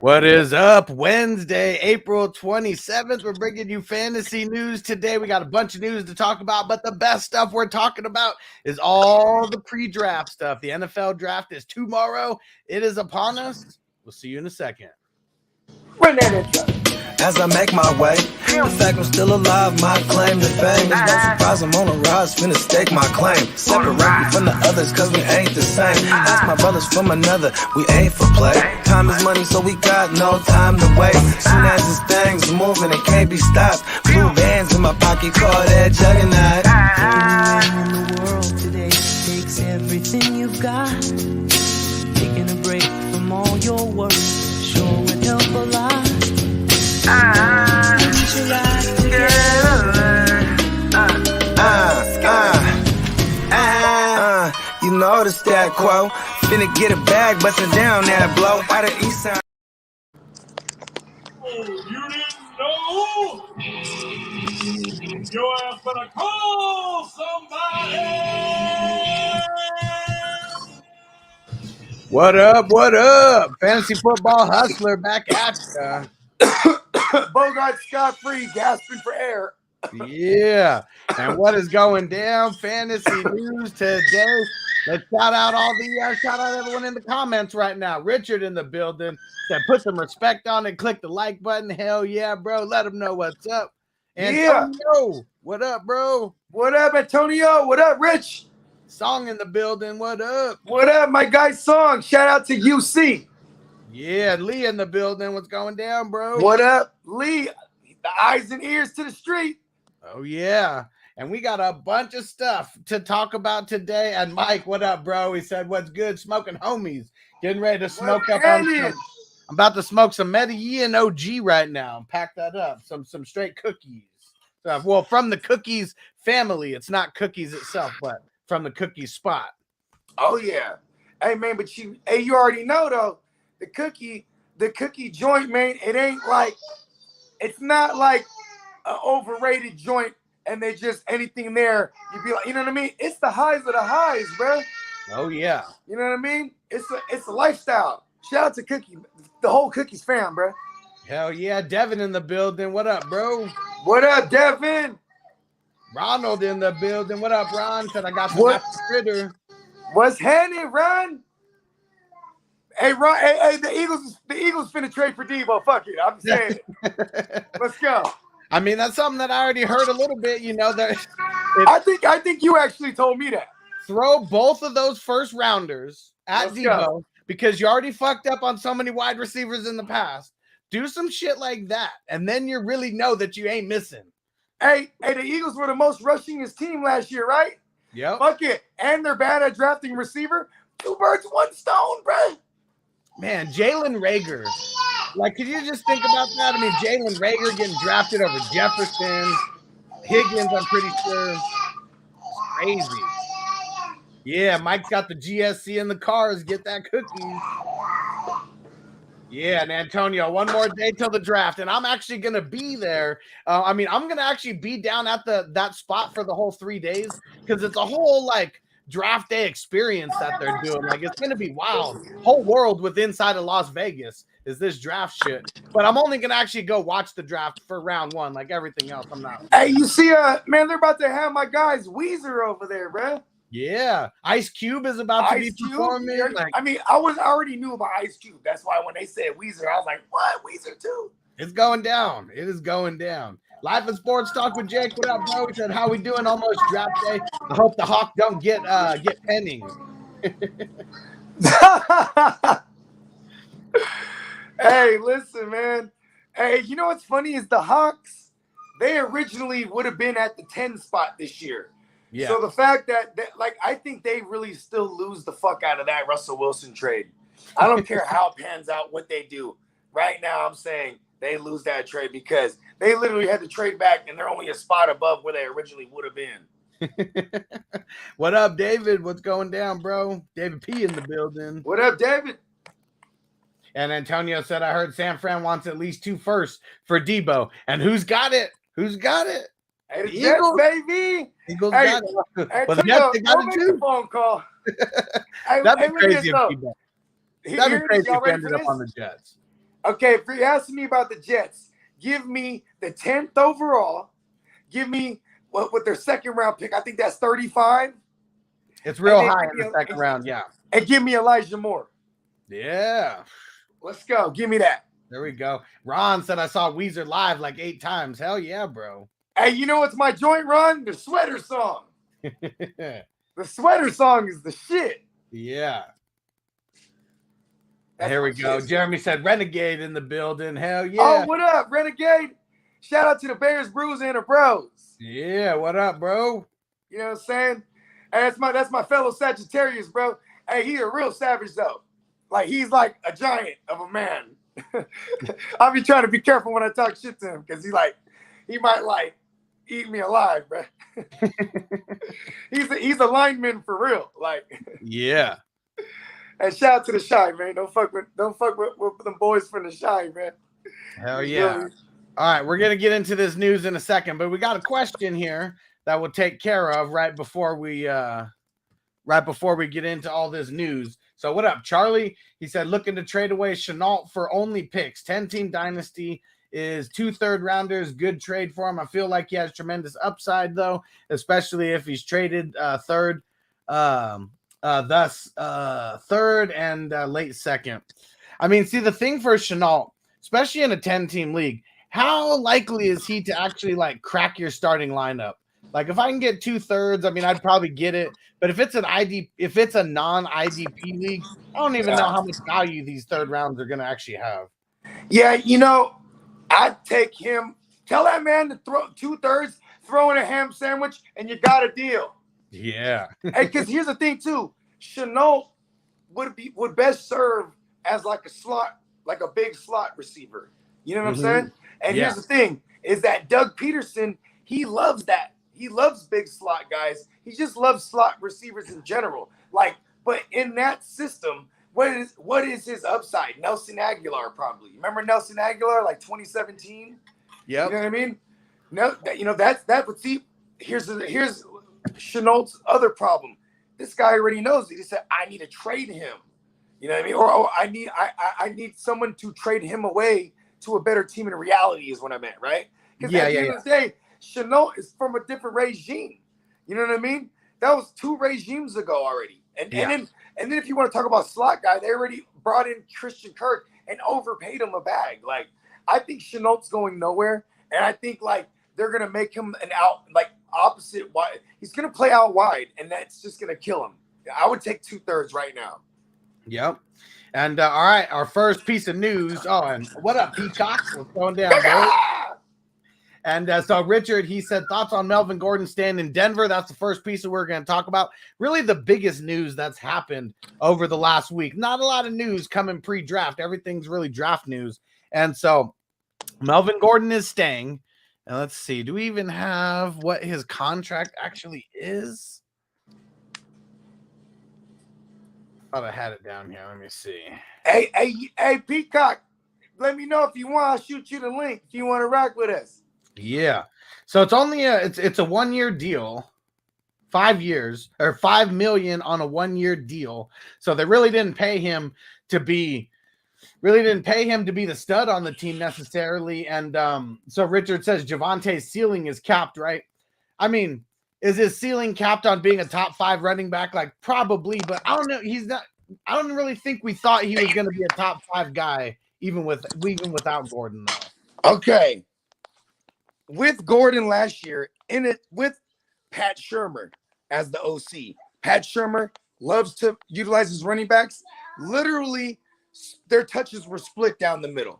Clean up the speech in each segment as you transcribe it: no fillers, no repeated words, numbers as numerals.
What is up? Wednesday, April 27th. We're bringing you fantasy news today. We got a bunch of news to talk about, but the best stuff we're talking about is all the pre-draft stuff. The NFL draft is tomorrow. It is upon us. We'll see you in a second. Run that intro. As I make my way, the fact I'm still alive, my claim to fame. It's no surprise I'm on a rise, finna stake my claim. Separate me from the others, cause we ain't the same. Ask my brothers from another, we ain't for play. Time is money, so we got no time to waste. Soon as this thing's moving, it can't be stopped. Blue bands in my pocket, call that juggernaut. In the world today takes everything you've got. Taking a break from all your work sure would help a lot. You know the stat quo. Finna get a bag, bustin' down that blow. Out of East Side. Oh, you didn't know? Your ass better call somebody. What up? What up? Fantasy football hustler back at ya. Bogard Scott free, gasping for air. Yeah. And what is going down? Fantasy news today. Let's shout out everyone in the comments right now. Richard in the building said, put some respect on it. Click the like button. Hell yeah, bro. Let them know what's up. Antonio, what up, bro? What up, Antonio? What up, Rich? Song in the building. What up? What up, my guy Song? Shout out to UC. Yeah, Lee in the building. What's going down, bro? What up, Lee? The eyes and ears to the street. Oh, yeah. And we got a bunch of stuff to talk about today. And Mike, what up, bro? He said, what's good? Smoking homies. Getting ready to smoke up on some. I'm about to smoke some Medellin OG right now. Pack that up. Some straight cookies. Well, from the cookies family. It's not cookies itself, but from the cookies spot. Oh, yeah. Hey, man, but you already know, though, the cookie joint, man, it's not like an overrated joint and they just anything there. You be like, you know what I mean? It's the highs of the highs, bro. Oh, yeah. You know what I mean? It's a lifestyle. Shout out to Cookie, the whole Cookies fam, bro. Hell yeah. Devin in the building. What up, bro? What up, Devin? Ronald in the building. What up, Ron? Said I got some apple fritter. What's happening, Ron? Hey, Ron. Hey, the Eagles finna trade for Debo. Fuck it. I'm saying it. Let's go. I mean, that's something that I already heard a little bit, you know, that I think you actually told me that. Throw both of those first rounders at Debo because you already fucked up on so many wide receivers in the past. Do some shit like that, and then you really know that you ain't missing. Hey, the Eagles were the most rushingest team last year, right? Yep. Fuck it. And they're bad at drafting receiver. 2 birds, 1 stone, bro. Man, Jalen Reagor. Like, can you just think about that? I mean, Jalen Reagor getting drafted over Jefferson, Higgins, I'm pretty sure. It's crazy. Yeah, Mike's got the GSC in the cars. Get that cookie. Yeah, and Antonio, one more day till the draft, and I'm actually going to be there. I'm going to actually be down at that spot for the whole 3 days because it's a whole, draft day experience that they're doing. Like, it's going to be wild. Whole world with inside of Las Vegas is this draft shit. But I'm only going to actually go watch the draft for round 1. Like everything else, I'm not. Hey, you see, man, they're about to have my guys Weezer over there, bro. Yeah. Ice Cube is about to be performing. I already knew about Ice Cube. That's why when they said Weezer, I was like, what? Weezer too? It's going down. It is going down. Life and Sports Talk with Jake. What up, bro? He said, how we doing? Almost draft day. I hope the Hawk don't get penning. Hey, listen, man. Hey, you know what's funny is the Hawks, they originally would have been at the 10 spot this year. Yeah. So the fact that I think they really still lose the fuck out of that Russell Wilson trade. I don't care how it pans out, what they do. Right now, I'm saying they lose that trade because they literally had to trade back and they're only a spot above where they originally would have been. What up, David? What's going down, bro? David P in the building. What up, David? And Antonio said, I heard San Fran wants at least 2 firsts for Debo. And who's got it? Who's got it? Hey, the Jets, baby. Eagles got it. Well, the Jets, they got it too. Phone call. That'd be crazy if he ended up on the Jets. Okay, if you're asking me about the Jets, give me the 10th overall. Give me what their second round pick. I think that's 35. It's real high in the second round, yeah. And give me Elijah Moore. Yeah. Let's go. Give me that. There we go. Ron said I saw Weezer live like 8 times. Hell yeah, bro. Hey, you know what's my joint, Ron? The sweater song. The sweater song is the shit. Yeah. That's Here we go. shit. Jeremy said Renegade in the building. Hell yeah. Oh, what up, Renegade? Shout out to the Bears, Brews, and the Bros. Yeah, what up, bro? You know what I'm saying? Hey, that's my fellow Sagittarius, bro. Hey, he's a real savage, though. Like, he's like a giant of a man. I'll be trying to be careful when I talk shit to him because he might like eat me alive, bro. he's a lineman for real. Like, yeah. And shout out to the Shy, man. Don't fuck with them boys from the Shy, man. Hell yeah. All right, we're gonna get into this news in a second, but we got a question here that we'll take care of right before we get into all this news. So what up, Charlie? He said looking to trade away Chenault for only picks. 10-team dynasty is 2 third-rounders. Good trade for him. I feel like he has tremendous upside though, especially if he's traded third and late second. I mean, see the thing for Chenault, especially in a 10-team league, how likely is he to actually like crack your starting lineup? Like if I can get 2/3, I mean, I'd probably get it. But if it's a non-IDP league, I don't even know how much value these third rounds are going to actually have. Yeah, I'd take him. Tell that man to throw 2/3, throw in a ham sandwich, and you got a deal. Yeah. Hey, because here's the thing too, Chenault would best serve as like a big slot receiver. You know what I'm saying? And here's the thing: is that Doug Peterson, he loves that. He loves big slot guys. He just loves slot receivers in general. Like, but in that system, what is his upside? Nelson Aguilar, probably. Remember Nelson Aguilar, like 2017? Yeah. You know what I mean? No, that's that. But see, here's Chenault's other problem. This guy already knows it. He said, I need to trade him. You know what I mean? Or I need someone to trade him away to a better team in reality is what I meant, right? Because at the end of the day, Chenault is from a different regime. You know what I mean? That was 2 regimes ago already. And then if you want to talk about slot guy, they already brought in Christian Kirk and overpaid him a bag. Like, I think Chenault's going nowhere. And I think like they're gonna make him an out like opposite wide. He's gonna play out wide, and that's just gonna kill him. I would take 2/3 right now. Yep. And all right, our first piece of news. Oh, and what up, Peacocks? What's going down, bro? And so Richard, he said thoughts on Melvin Gordon staying in Denver. That's the first piece that we're going to talk about. Really the biggest news that's happened over the last week. Not a lot of news coming pre-draft. Everything's really draft news. And so Melvin Gordon is staying. And let's see, do we even have what his contract actually is? I thought I had it down here. Let me see. Hey, Peacock, let me know if you want. I'll shoot you the link if you want to rock with us. Yeah. So it's only it's a 1-year deal, 5 years, or $5 million on a 1-year deal. So they really didn't pay him to be the stud on the team necessarily. And so Richard says Javante's ceiling is capped, right? I mean, is his ceiling capped on being a top 5 running back? Like probably, but I don't know. He's not. I don't really think we thought he was going to be a top 5 guy, even without Gordon though. Okay. With Gordon last year, with Pat Shurmur as the OC. Pat Shurmur loves to utilize his running backs. Literally, their touches were split down the middle.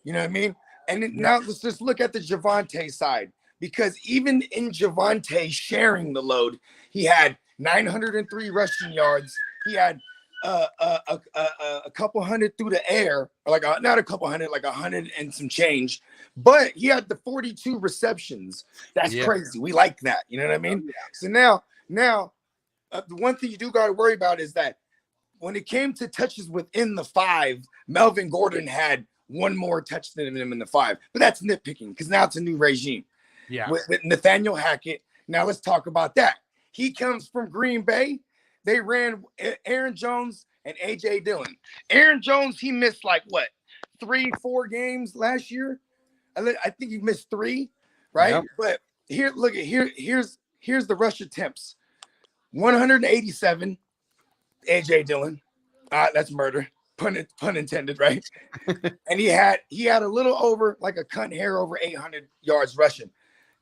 You know what I mean? And now let's just look at the Javonte side. Because even in Javonte sharing the load, he had 903 rushing yards. He had a couple hundred through the air, or not a couple hundred, like 100 and some change. But he had the 42 receptions. That's crazy. We like that. You know what I mean? So now, the one thing you do got to worry about is that when it came to touches within the 5, Melvin Gordon had 1 more touch than him in the 5. But that's nitpicking because now it's a new regime. Yeah. With Nathaniel Hackett. Now let's talk about that. He comes from Green Bay. They ran Aaron Jones and A.J. Dillon. Aaron Jones, he missed 5 3-4 games last year. I think he missed 3, right? Yep. But here's the rush attempts. 187, AJ Dillon. That's murder. Pun intended, right? And he had a little over, like a cut hair over 800 yards rushing.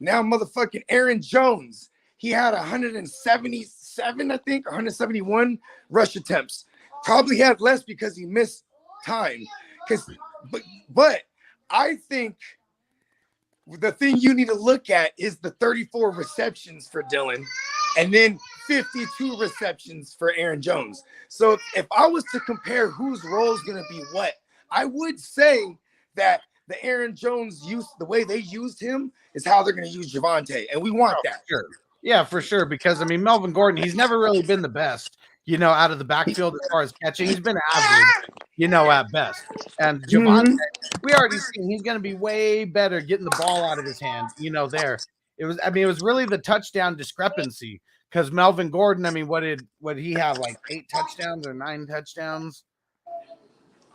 Now, motherfucking Aaron Jones, he had 177, I think, 171 rush attempts. Probably had less because he missed time. But I think the thing you need to look at is the 34 receptions for Dillon and then 52 receptions for Aaron Jones. So if I was to compare whose role is going to be what, I would say that the Aaron Jones use, the way they used him, is how they're going to use Javonte. And we want that. Sure. Yeah, for sure. Because, I mean, Melvin Gordon, he's never really been the best, out of the backfield as far as catching. He's been average, at best. And Javonte, we already seen he's going to be way better getting the ball out of his hands, there. It was really the touchdown discrepancy because Melvin Gordon, I mean, what did he have, like 8 touchdowns or 9 touchdowns?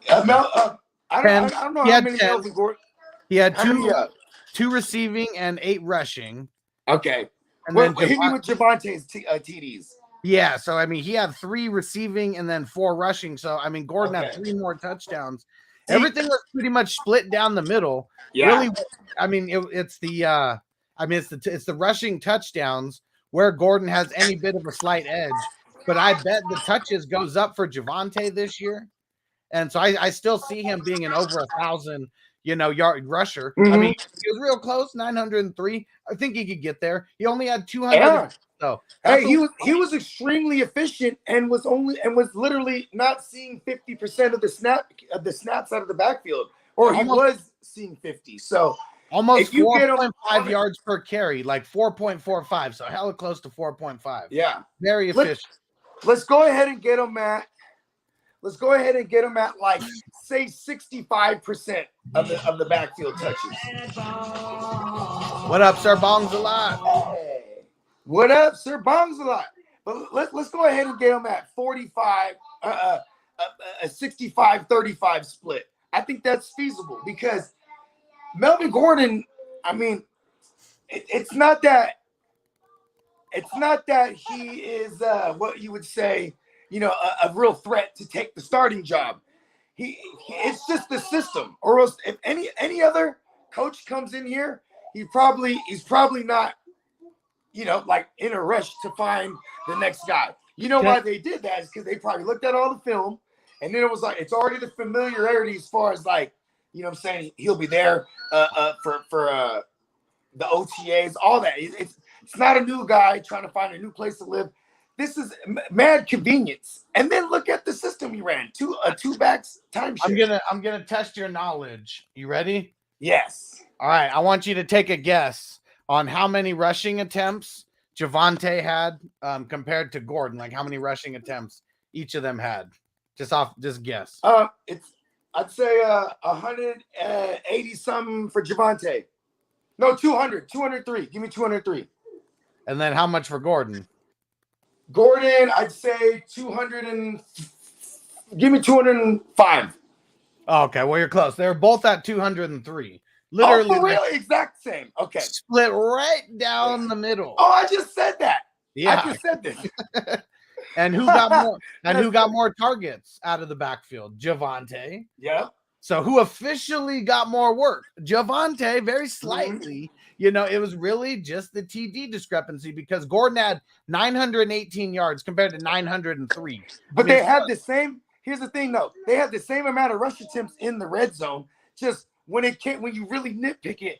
I don't know how many Melvin Gordon. He had 2 receiving and 8 rushing. Okay. And then hit me with Javonte's TDs. Yeah, so I mean, he had 3 receiving and then 4 rushing. So I mean, Gordon had 3 more touchdowns. Everything was pretty much split down the middle. Yeah. Really, I mean, it's the rushing touchdowns where Gordon has any bit of a slight edge. But I bet the touches goes up for Javonte this year, and so I still see him being an over 1,000 yard rusher. I mean, he was real close, 903. I think he could get there. He only had 200. Yeah. So hey, he was extremely efficient and was literally not seeing 50% of the snaps out of the backfield, or he was seeing 50. So almost 4.5 yards per carry, like 4.45. So hella close to 4.5. Yeah, very efficient. Let's go ahead and get him at. Let's go ahead and get him at like say 65% of the backfield touches. What up, Sir Bongs a lot? Hey. What up, Sir Bongs a lot? But let's go ahead and get him at 45, a 65-35 split. I think that's feasible because Melvin Gordon, I mean, it's not that he is what you would say, a real threat to take the starting job. It's just the system. Or else if any other coach comes in here, he's probably not, like in a rush to find the next guy. Why they did that is because they probably looked at all the film and then it was like, it's already the familiarity as far as like, what I'm saying, he'll be there for the OTAs, all that. It's not a new guy trying to find a new place to live. This is mad convenience. And then look at the system he ran. Two backs timeshare. I'm gonna test your knowledge. You ready? Yes. All right. I want you to take a guess on how many rushing attempts Javonte had compared to Gordon. Like how many rushing attempts each of them had. Just guess. I'd say 180 something for Javonte. No, 203. Give me 203. And then how much for Gordon? Gordon, I'd say 200 and give me 205. Okay, well, you're close. They're both at 203. Literally, for real? Exact same. Okay. Split right down the middle. Oh, I just said that. Yeah. I just said this. And who got more? And who got more targets out of the backfield? Javonte. Yeah. So who officially got more work? Javonte, very slightly. It was really just the TD discrepancy because Gordon had 918 yards compared to 903. But they had the same. Here's the thing, though. They had the same amount of rush attempts in the red zone. Just when you really nitpick it,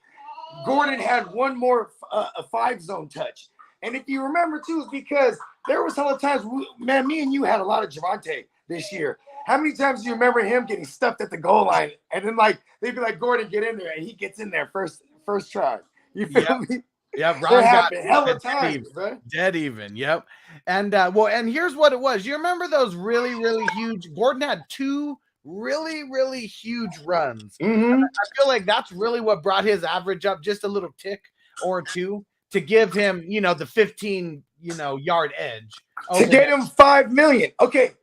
Gordon had one more a 5-zone touch. And if you remember, too, it's because there was hella times, me and you had a lot of Javonte this year. How many times do you remember him getting stuffed at the goal line? And then, they'd be like, Gordon, get in there. And he gets in there first try. You feel me? Yeah, Ron got hella times, bro. Dead even. Yep. And and here's what it was. You remember those really, really huge? Gordon had 2 really, really huge runs. Mm-hmm. I feel like that's really what brought his average up just a little tick or 2 to give him, the 15, yard edge. To get him $5 million. Okay.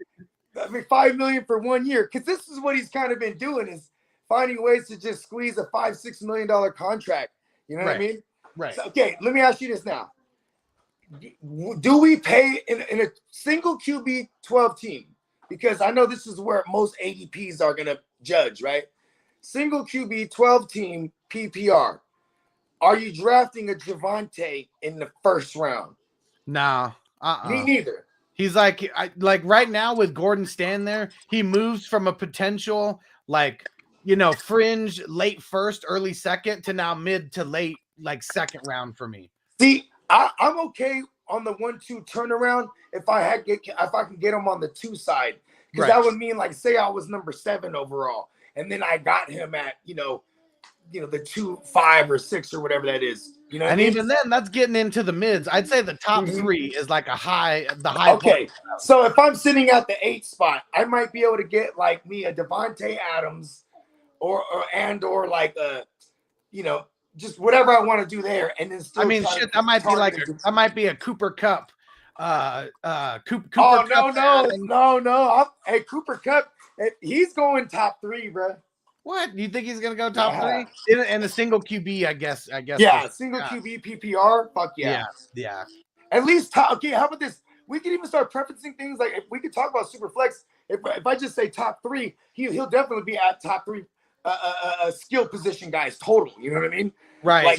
I mean, $5 million for 1 year. Because this is what he's kind of been doing is finding ways to just squeeze a $5-6 million contract. You know what I mean? Right. So, okay, let me ask you this now. Do we pay in a single QB 12 team? Because I know this is where most ADPs are going to judge, right? Single QB 12 team PPR. Are you drafting a Javonte in the first round? No. Me neither. He's like right now with Gordon staying there, he moves from a potential fringe late first, early second to now mid to late second round for me. See, I'm okay on the 1-2 turnaround if I can get him on the 2 side, because that would mean say I was number 7 overall, and then I got him at the 2, 5, or 6 or whatever that is. You know, and even then, that's getting into the mids. I'd say the top 3 is the high. Okay, so if I'm sitting at the 8 spot, I might be able to get me a Devontae Adams, or just whatever I want to do there, and then still. That might be a Cooper Cup. Cooper No. Hey, Cooper Cup, he's going top 3, bro. What? You think he's gonna go top 3 in a single QB? I guess. Yeah, single QB PPR. Fuck yeah. Yeah. At least okay. How about this? We could even start preferencing things if we could talk about super flex. If I just say top 3, he'll definitely be at top 3 skill position guys total. You know what I mean? Right.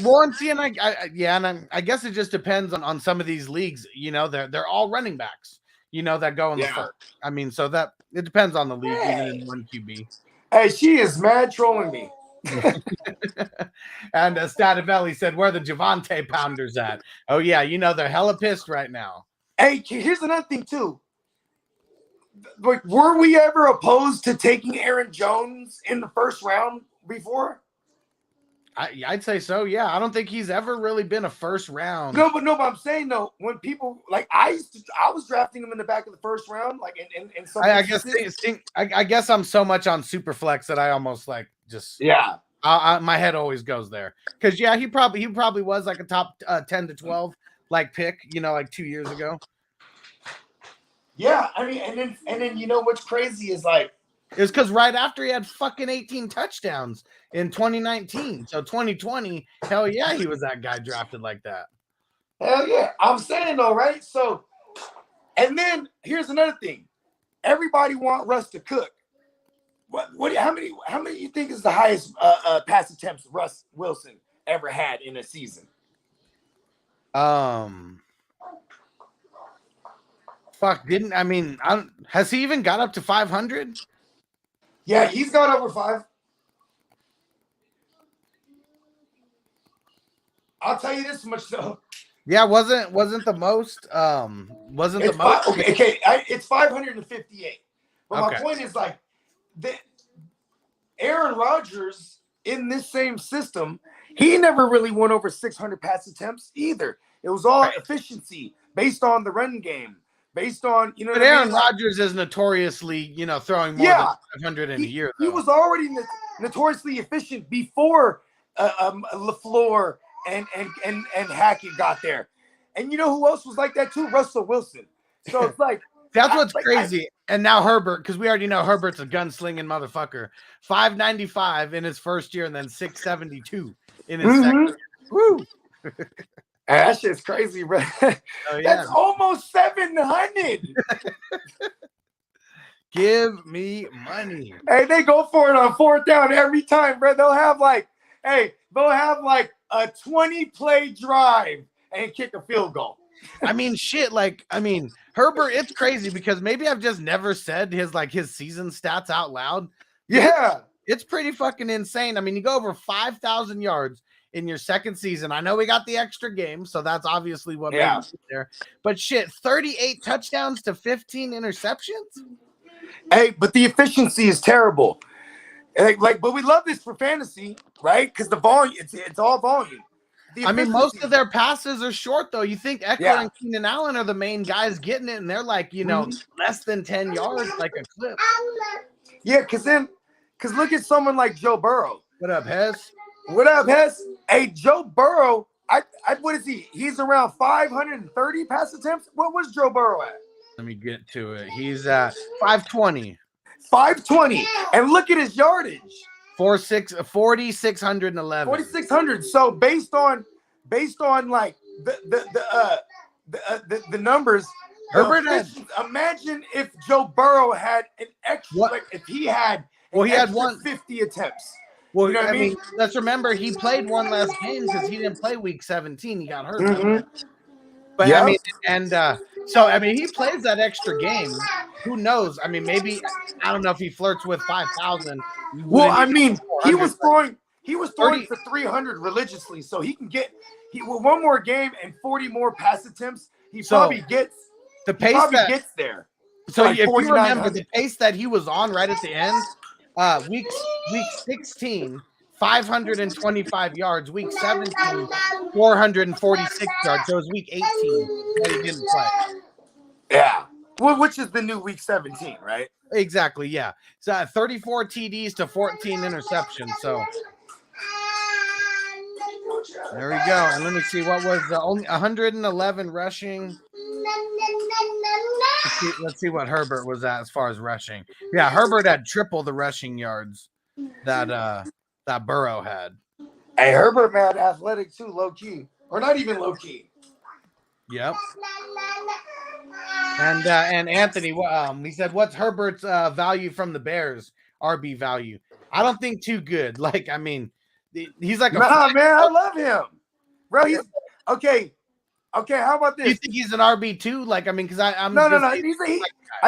I guess it just depends on some of these leagues. They're all running backs. That go in the first. So that it depends on the league, even in one QB. Hey, she is mad trolling me. And Stativelli said, "Where the Javonte Pounders at?" Oh yeah, they're hella pissed right now. Hey, here's another thing too. Were we ever opposed to taking Aaron Jones in the first round before? I'd say so. Yeah, I don't think he's ever really been a first round. No, but I'm saying though, when people I was drafting him in the back of the first round, in some. I guess I'm so much on Superflex that I almost my head always goes there because he probably was a top 10 to 12 pick 2 years ago. Yeah, and then what's crazy is it's because right after he had fucking 18 touchdowns in 2019. So 2020, hell yeah, he was that guy drafted like that. Hell yeah. I'm saying though, right? So, and then here's another thing. Everybody want Russ to cook. How many you think is the highest pass attempts Russ Wilson ever had in a season? Has he even got up to 500? Yeah, he's gone over 5. I'll tell you this much though. Yeah, wasn't the most. Okay, it's 558. But my point is Aaron Rodgers in this same system, he never really went over 600 pass attempts either. It was all efficiency based on the run game. Based on, but Aaron Rodgers is notoriously, throwing more than 500 in a year. Though. He was already notoriously efficient before LaFleur and Hackett got there. And you know who else was like that too? Russell Wilson. So it's that's what's crazy. And now Herbert, because we already know Herbert's a gunslinging motherfucker. 595 in his first year and then 672 in his second year. Woo! That shit's crazy, bro. Oh, yeah. That's almost 700. Give me money. Hey, they go for it on 4th down every time, bro. They'll have a 20-play drive and kick a field goal. Herbert, it's crazy because maybe I've just never said his season stats out loud. Yeah. It's pretty fucking insane. You go over 5,000 yards in your second season. I know we got the extra game, so that's obviously what made it there. But 38 touchdowns to 15 interceptions. Hey, but the efficiency is terrible. But we love this for fantasy, right? Because the volume, it's all volume. Most of their passes are short though. You think Eckler and Keenan Allen are the main guys getting it, and they're less than 10 yards, like a clip. Yeah, because look at someone like Joe Burrow. What up, Hess? What up, Hess? Hey, Joe Burrow, what is he? He's around 530 pass attempts. What was Joe Burrow at? Let me get to it. He's at 520. 520. And look at his yardage. 4,611. 4,600. So based on like the numbers, Herbert had, imagine if Joe Burrow had an extra, like if he had he had 50 attempts. Well, you know what I mean, let's remember he played one last game because he didn't play week 17. He got hurt. Mm-hmm. But I mean, so I mean, he plays that extra game. Who knows? I mean, maybe I don't know if he flirts with 5,000. Well, I mean, he was throwing for 300 religiously, so he can get with one more game and 40 more pass attempts. He probably gets the pace gets there. So like if you remember the pace that he was on right at the end, week 16, 525 yards. Week 17, 446 yards. So it was week 18 that he didn't play. Yeah. Well, which is the new week 17, right? Exactly, yeah. So 34 TDs to 14 interceptions. So there we go. And let me see what was the only 111 rushing. Let's see what Herbert was at as far as rushing. Yeah, Herbert had triple the rushing yards that Burrow had. Hey, Herbert, man, athletic too, low key, or not even low key. Yep. And Anthony, he said, "What's Herbert's value from the Bears? RB value? I don't think too good. Like, I mean, he's like man, I love him, bro. He's okay. Okay, how about this? You think he's an RB2? Like, I mean, because I'm no. I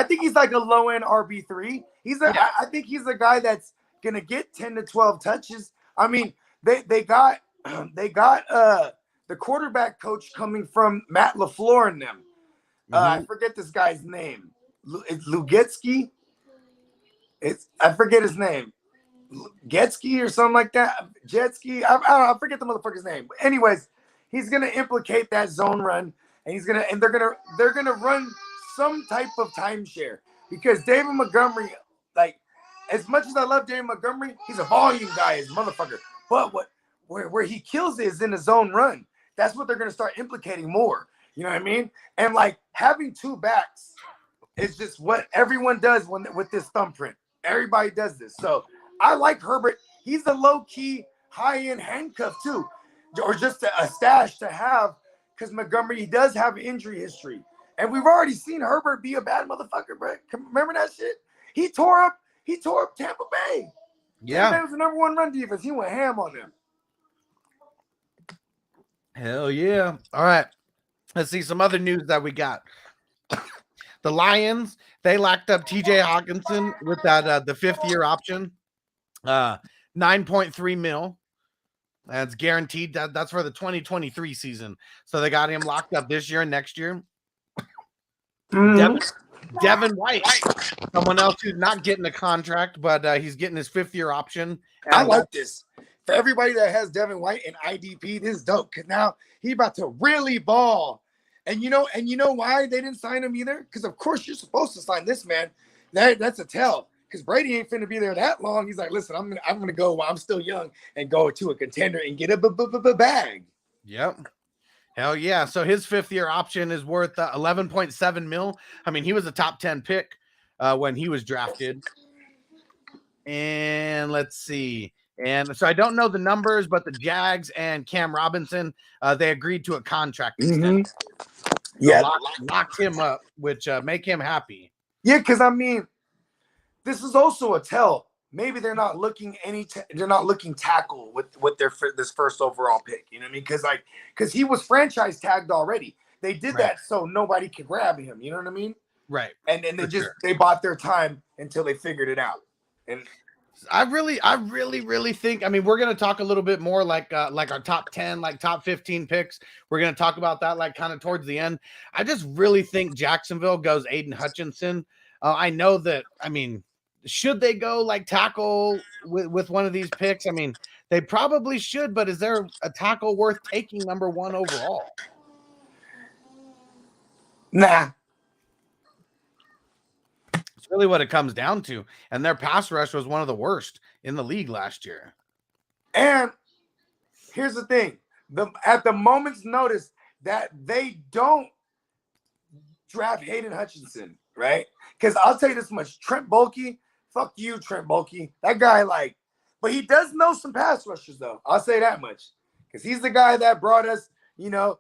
think he's like a low end RB3. I think he's a guy that's gonna get 10 to 12 touches. I mean, they got the quarterback coach coming from Matt LaFleur and them. I forget this guy's name. It's Lugetsky. I forget his name. Getsky or something like that. Jetsky. I forget the motherfucker's name. But anyways, he's gonna implicate that zone run, and they're gonna run some type of timeshare because David Montgomery, like, as much as I love David Montgomery, he's a volume guy, as motherfucker. But where he kills it is in the zone run. That's what they're gonna start implicating more. You know what I mean? And like having two backs is just what everyone does with this thumbprint. Everybody does this. So I like Herbert. He's a low-key, high-end handcuff too, or just a stash to have because Montgomery does have injury history. And we've already seen Herbert be a bad motherfucker, bro. Remember that shit? He tore up Tampa Bay. Yeah. Tampa Bay was the number one run defense. He went ham on them. Hell yeah. All right. Let's see some other news that we got. The Lions, they locked up TJ Hawkinson with that the 5th-year option. 9.3 mil. That's guaranteed. That's for the 2023 season. So they got him locked up this year and next year. Devin White, someone else who's not getting a contract, but he's getting his 5th-year option. I like this. For everybody that has Devin White and IDP, this is dope because now he's about to really ball. And you know why they didn't sign him either? Because of course you're supposed to sign this man. That's a tell. Because Brady ain't finna be there that long. He's like, listen, I'm gonna go while I'm still young and go to a contender and get a bag. Yep. Hell yeah. So his 5th-year option is worth 11.7 mil. I mean, he was a top 10 pick when he was drafted. And let's see. And so I don't know the numbers, but the Jags and Cam Robinson, they agreed to a contract extension. Yeah, locked him up, which make him happy. Yeah, because I mean, this is also a tell. Maybe they're not looking tackle with this first overall pick. You know what I mean? Because he was franchise tagged already. They did that so nobody could grab him. You know what I mean? Right. And they bought their time until they figured it out. And I really think, I mean, we're going to talk a little bit more like our top 10, like top 15 picks. We're going to talk about that like kind of towards the end. I just really think Jacksonville goes Aiden Hutchinson. I know that, I mean, should they go like tackle with one of these picks? I mean, they probably should, but is there a tackle worth taking number 1 overall? Nah. Really what it comes down to. And their pass rush was one of the worst in the league last year. And here's the thing. At the moment's notice that they don't draft Hayden Hutchinson, right? Because I'll tell you this much. Trent Baalke, fuck you, Trent Baalke. That guy, like, But he does know some pass rushers, though. I'll say that much, because he's the guy that brought us, the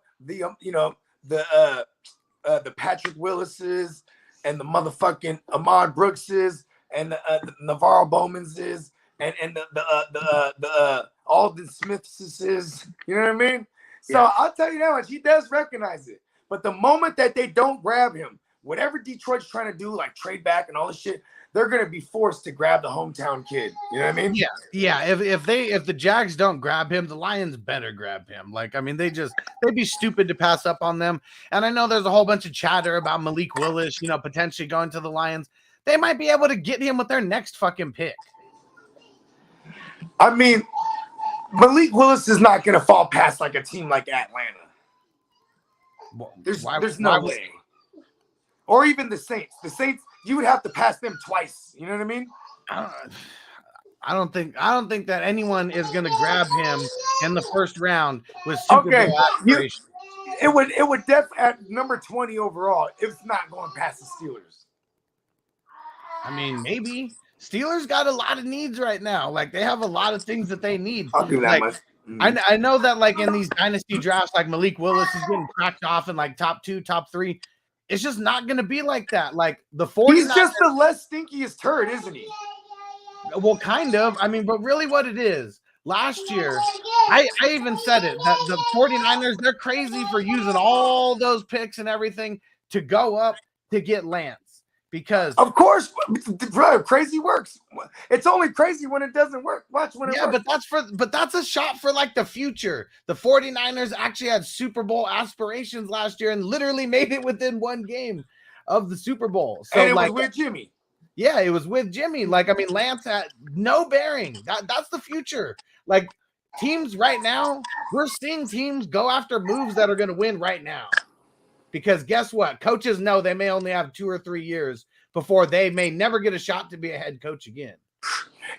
Patrick Willises and the motherfucking Ahmad Brookses and the Navarro Bowmanses and the Alden Smithses. You know what I mean? So Yeah. I'll tell you that much. He does recognize it. But the moment that they don't grab him, whatever Detroit's trying to do, like trade back and all this shit, they're gonna be forced to grab the hometown kid. You know what I mean? Yeah. If the Jags don't grab him, the Lions better grab him. Like, I mean, they'd be stupid to pass up on them. And I know there's a whole bunch of chatter about Malik Willis, potentially going to the Lions. They might be able to get him with their next fucking pick. I mean, Malik Willis is not gonna fall past like a team like Atlanta. There's no way. Or even the Saints. The Saints, you would have to pass them twice. You know what I mean? I don't think that anyone is going to grab him in the first round with Super Bowl aspirations. It would definitely at number 20 overall. It's not going past the Steelers. I mean, maybe Steelers got a lot of needs right now. Like, they have a lot of things that they need. I'll do that much. I know that, like, in these dynasty drafts, like Malik Willis is getting cracked off in like top 2, top 3. It's just not going to be like that. Like the 49ers, he's just the less stinkiest turd, isn't he? Well, kind of. I mean, but really what it is, last year, I even said it, that the 49ers, they're crazy for using all those picks and everything to go up to get Lance. Because of course, bro, crazy works. It's only crazy when it doesn't work. Watch when it works. but that's a shot for like the future. The 49ers actually had Super Bowl aspirations last year and literally made it within one game of the Super Bowl. So and it was with Jimmy. Yeah, it was with Jimmy. Like, I mean, Lance had no bearing. That's the future. Like, teams right now, we're seeing teams go after moves that are going to win right now. Because guess what? Coaches know they may only have 2 or 3 years before they may never get a shot to be a head coach again.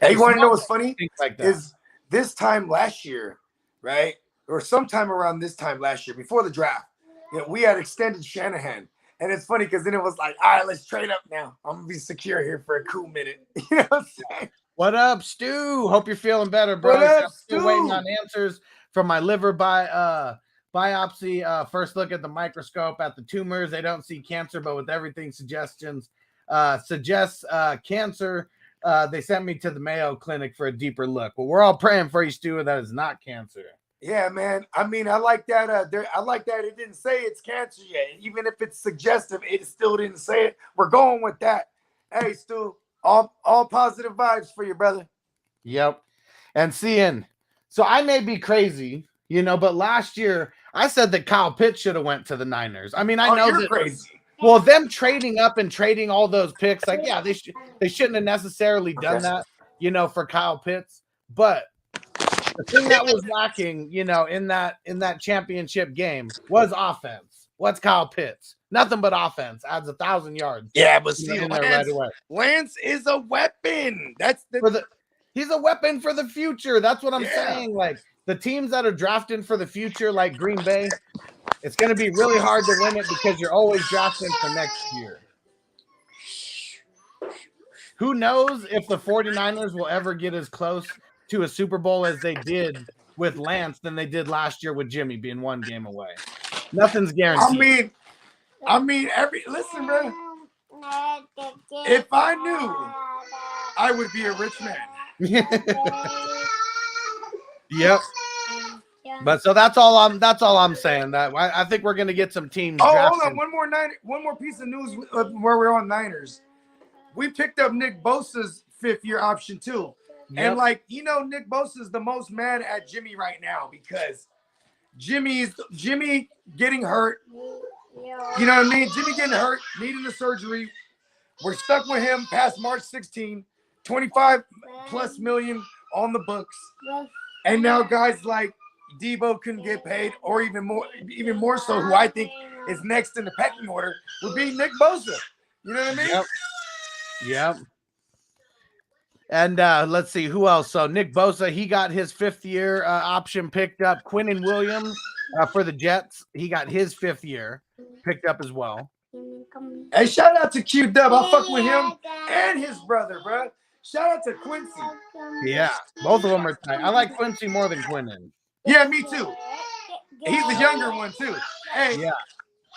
Hey, you want to know what's funny? Like that. Is this time last year, right? Or sometime around this time last year, before the draft, we had extended Shanahan. And it's funny because then it was like, all right, let's trade up now. I'm going to be secure here for a cool minute. You know what I'm saying? What up, Stu? Hope you're feeling better, bro. What up, still Stu? waiting on answers from my liver biopsy. First look at the microscope at the tumors. They don't see cancer, but with everything suggests cancer. They sent me to the Mayo Clinic for a deeper look. But we're all praying for you, Stu, that is not cancer. Yeah, man. I mean, I like that. I like that it didn't say it's cancer yet. Even if it's suggestive, it still didn't say it. We're going with that. Hey, Stu, all positive vibes for you, brother. Yep. And seeing, so I may be crazy, but last year I said that Kyle Pitts should have went to the Niners. I mean, I know you're that crazy. Well, them trading up and trading all those picks, like, yeah, they shouldn't have necessarily done that, for Kyle Pitts. But the thing that was lacking, in that championship game was offense. What's Kyle Pitts? Nothing but offense. Adds 1,000 yards. Yeah, but see, in there right away. Lance is a weapon. He's a weapon for the future. That's what I'm saying. Like, the teams that are drafting for the future, like Green Bay, it's going to be really hard to win it because you're always drafting for next year. Who knows if the 49ers will ever get as close to a Super Bowl as they did with Lance than they did last year with Jimmy being 1 game away. Nothing's guaranteed. Listen, bro. If I knew, I would be a rich man. Yep. But so that's all I'm saying. That I think we're gonna get some teams. Oh, hold on, one more piece of news where we're on Niners. We picked up Nick Bosa's 5th-year option too. Yep. And Nick Bosa's the most mad at Jimmy right now because Jimmy getting hurt. You know what I mean? Jimmy getting hurt, needing the surgery. We're stuck with him past March 16, 25+ million on the books. And now guys like Debo couldn't get paid, or even more so, who I think is next in the pecking order, would be Nick Bosa. You know what I mean? Yep. And let's see who else. So Nick Bosa, he got his 5th-year option picked up. Quinnen Williams for the Jets, he got his 5th year picked up as well. Hey, shout out to Q Dub. I fuck with him and his brother, bro. Shout out to Quincy. Yeah, both of them are tight. I like Quincy more than Quinnen. Yeah, me too. He's the younger one too. Hey, Yeah.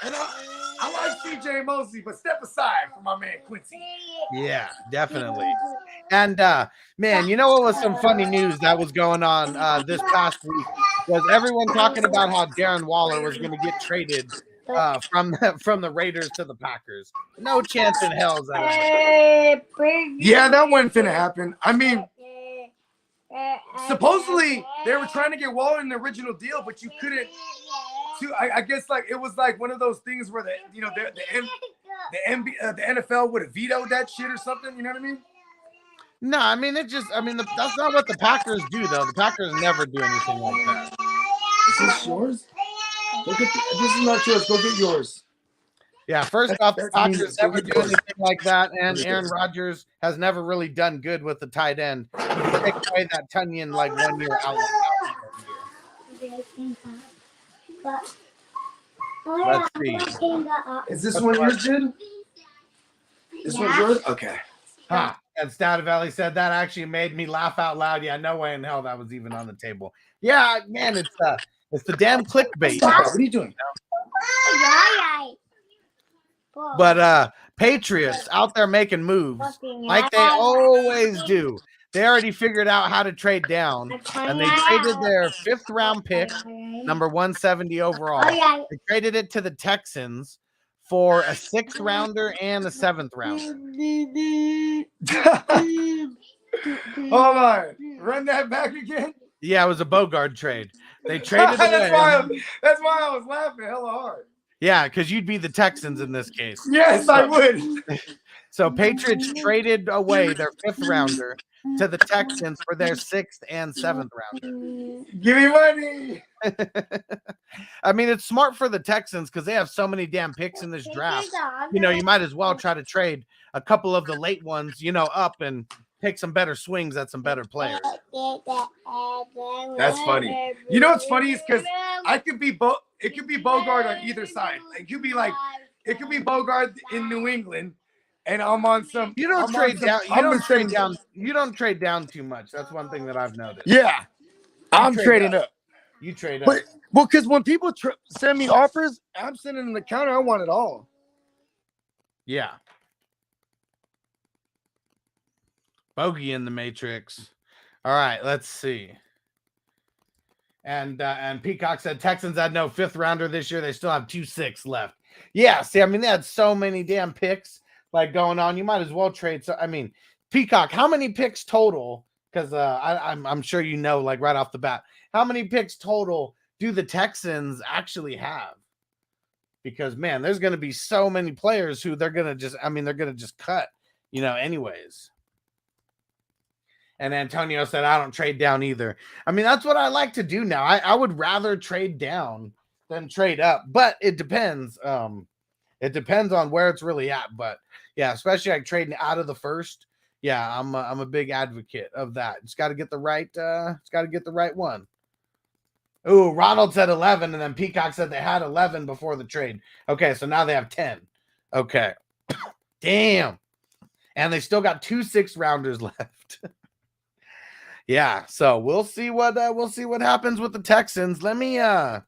And I like CJ Mosley, but step aside for my man Quincy. Yeah, definitely. And man, you know what was some funny news that was going on this past week was everyone talking about how Darren Waller was going to get traded from the Raiders to the Packers. No chance in hell is that. Yeah, that wasn't finna happen. I mean, supposedly they were trying to get Waller in the original deal, but you couldn't. I guess like it was like one of those things where the NFL would have vetoed that shit or something. You know what I mean? No, I mean that's not what the Packers do though. The Packers never do anything like that. Is this yours? This is not yours. Go get yours. Yeah, first off, the Packers never do anything like that, and Aaron Rodgers has never really done good with the tight end. He take away that Tunyon like 1 year out. Let's see. Is this one yours, dude? This one's yours? Okay. And Stativelli said that actually made me laugh out loud. Yeah, no way in hell that was even on the table. Yeah, man, it's the damn clickbait. What are you doing? But Patriots out there making moves like they always do. They already figured out how to trade down, and they traded their 5th round pick, number 170 overall. They traded it to the Texans for a 6th rounder and a 7th rounder. Hold on. Run that back again. Yeah, it was a Bogard trade. They traded away. That's why I was laughing hella hard. Yeah, because you'd be the Texans in this case. Yes, I would. So Patriots traded away their 5th rounder to the Texans for their 6th and 7th rounder. Give me money. I mean, it's smart for the Texans because they have so many damn picks in this draft. You know, you might as well try to trade a couple of the late ones, up and pick some better swings at some better players. That's funny. You know what's funny is because it could be Bogard on either side. It could be Bogard in New England. And I'm on some. You don't trade down. You don't trade down too much. That's one thing that I've noticed. Yeah, I'm trading up. You trade up. Well, because when people send me offers, I'm sending them the counter. I want it all. Yeah. Bogey in the Matrix. All right, let's see. And Peacock said Texans had no 5th rounder this year. They still have 2 6 left. Yeah. See, I mean, they had so many damn picks. Like going on, you might as well trade. So I mean, Peacock, how many picks total? Because I'm sure like right off the bat, how many picks total do the Texans actually have? Because man, there's going to be so many players who they're going to just cut, anyways. And Antonio said, I don't trade down either. I mean, that's what I like to do now. I would rather trade down than trade up, but it depends. It depends on where it's really at, but yeah, especially like trading out of the first. Yeah, I'm a big advocate of that. It's got to get the right one. Ooh, Ronald said 11, and then Peacock said they had 11 before the trade. Okay, so now they have 10. Okay, damn, and they still got 2 6 rounders left. Yeah, so we'll see what happens with the Texans. Let me so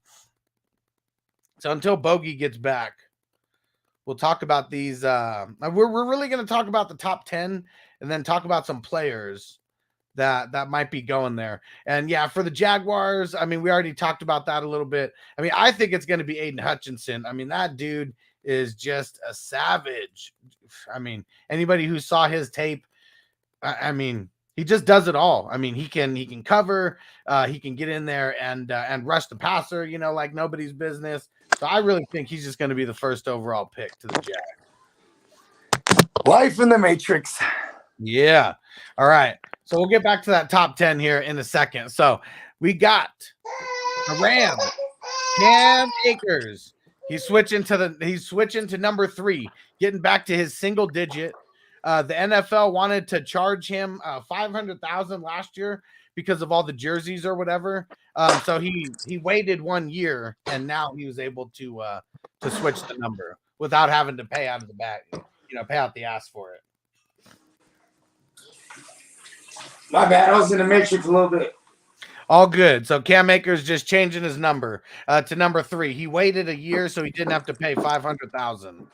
until Bogey gets back. We'll talk about these. We're really going to talk about the top 10 and then talk about some players that might be going there. And yeah, for the Jaguars, I mean, we already talked about that a little bit. I mean, I think it's going to be Aiden Hutchinson. I mean, that dude is just a savage. I mean, anybody who saw his tape, I mean, he just does it all. I mean, he can cover, he can get in there and rush the passer, like nobody's business. So I really think he's just going to be the first overall pick to the Jags. Life in the Matrix. Yeah. All right. So we'll get back to that top 10 here in a second. So we got the Rams, Cam Akers. He's switching to number 3, getting back to his single digit. The NFL wanted to charge him $500,000 last year because of all the jerseys or whatever. So he waited 1 year, and now he was able to switch the number without having to pay out of the back, pay out the ass for it. My bad. I was in the Matrix a little bit. All good. So Cam Akers just changing his number to number 3. He waited a year so he didn't have to pay $500,000.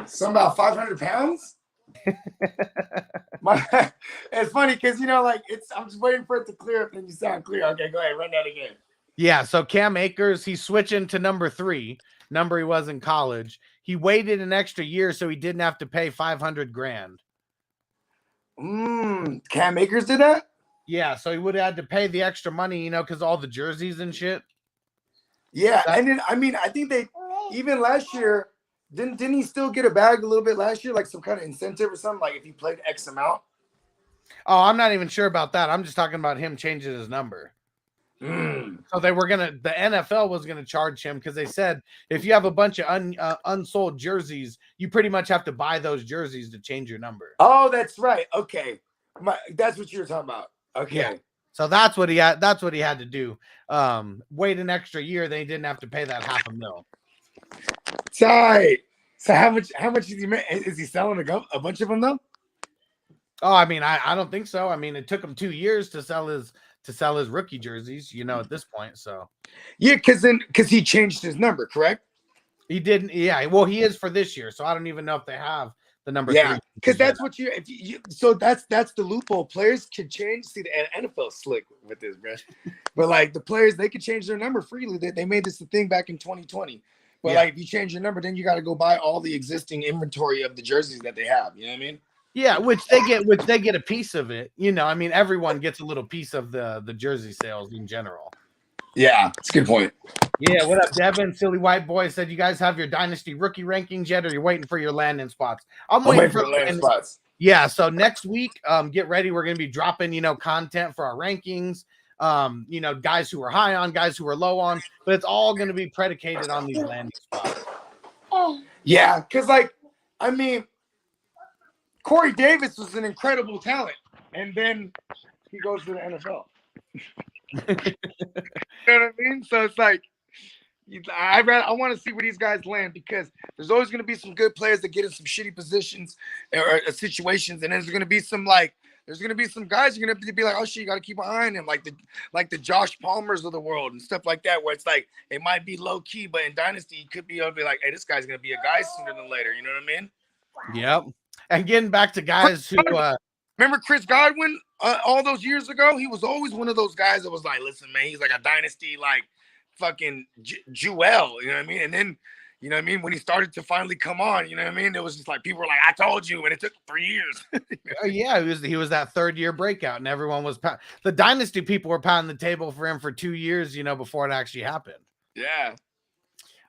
Something about 500 pounds? It's funny because, I'm just waiting for it to clear up and you sound clear. Okay, go ahead. Run that again. Yeah, so Cam Akers, he's switching to number 3, number he was in college. He waited an extra year so he didn't have to pay $500,000. Cam Akers did that? Yeah, so he would have had to pay the extra money, because all the jerseys and shit. Yeah, and then I think they even last year didn't he still get a bag a little bit last year, like some kind of incentive or something, like if he played X amount? Oh, I'm not even sure about that. I'm just talking about him changing his number. So the NFL was gonna charge him because they said if you have a bunch of unsold jerseys, you pretty much have to buy those jerseys to change your number. Oh, that's right. Okay, that's what you were talking about. Okay. Yeah. So that's what he had. That's what he had to do. Wait an extra year. They didn't have to pay that $500,000. Tight. So how much is he? Is he selling a bunch of them though? Oh, I don't think so. It took him 2 years to sell his rookie jerseys. At this point. So yeah, because he changed his number, correct? He didn't. Yeah. Well, he is for this year. So I don't even know if they have the number. Yeah, because that's what so that's the loophole. Players can change. See, the NFL slick with this, bro. But like the players, they could change their number freely. They made this a thing back in 2020. But like if you change your number, then you got to go buy all the existing inventory of the jerseys that they have. You know what I mean? Yeah, which they get a piece of it. Everyone gets a little piece of the jersey sales in general. Yeah, it's a good point. Yeah, what up, Devin? Silly White Boy said, you guys have your Dynasty rookie rankings yet, or you're waiting for your landing spots? I'm waiting for the landing spots. Yeah, so next week, get ready. We're going to be dropping, content for our rankings, guys who are high on, guys who are low on, but it's all going to be predicated on these landing spots. Yeah, because, Corey Davis was an incredible talent, and then he goes to the NFL. You know what I mean? So it's like, I want to see where these guys land because there's always going to be some good players that get in some shitty positions or situations, and there's going to be some guys you're going to have to be like, oh shit, you got to keep an eye on him, like the Josh Palmers of the world and stuff like that, where it's like it might be low key, but in Dynasty you could be able to be like, hey, this guy's going to be a guy sooner than later. You know what I mean? Yep. And getting back to guys who remember Chris Godwin all those years ago, he was always one of those guys that was like, listen, man, he's like a Dynasty fucking jewel, you know what I mean? And then, you know what I mean, when he started to finally come on, you know what I mean, it was just like people were like, I told you, and it took 3 years. Yeah, he was that 3rd year breakout, and everyone was the Dynasty people were pounding the table for him for 2 years, before it actually happened. Yeah.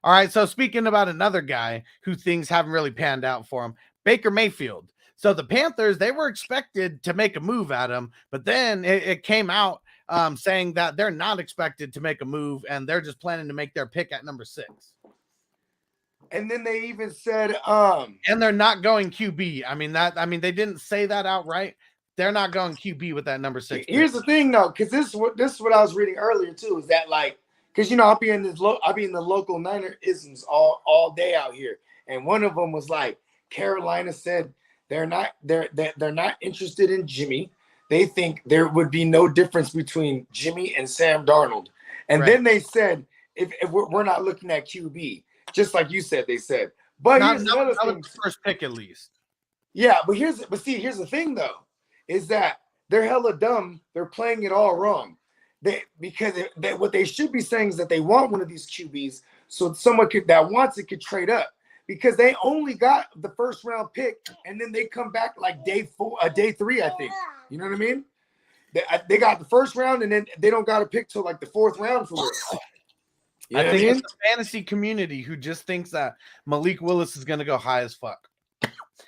All right, so speaking about another guy who things haven't really panned out for him, Baker Mayfield. So the Panthers, they were expected to make a move at him, but then it came out saying that they're not expected to make a move, and they're just planning to make their pick at number 6. And then they even said, and they're not going QB. They didn't say that outright. They're not going QB with that number 6. Here's the thing, though, because this is what I was reading earlier too. Is that because I'll be in the local Niner isms all day out here, and one of them was like Carolina said they're not interested in Jimmy. They think there would be no difference between Jimmy and Sam Darnold. And then they said, if we're not looking at QB, just like you said, they said. But here's the other thing. First pick at least. Yeah, but here's the thing though, is that they're hella dumb. They're playing it all wrong. Because what they should be saying is that they want one of these QBs, so someone that wants it could trade up. Because they only got the 1st round pick, and then they come back like day 3, I think. You know what I mean? They got the 1st round, and then they don't got a pick till like the 4th round for real. I think it's the fantasy community who just thinks that Malik Willis is going to go high as fuck.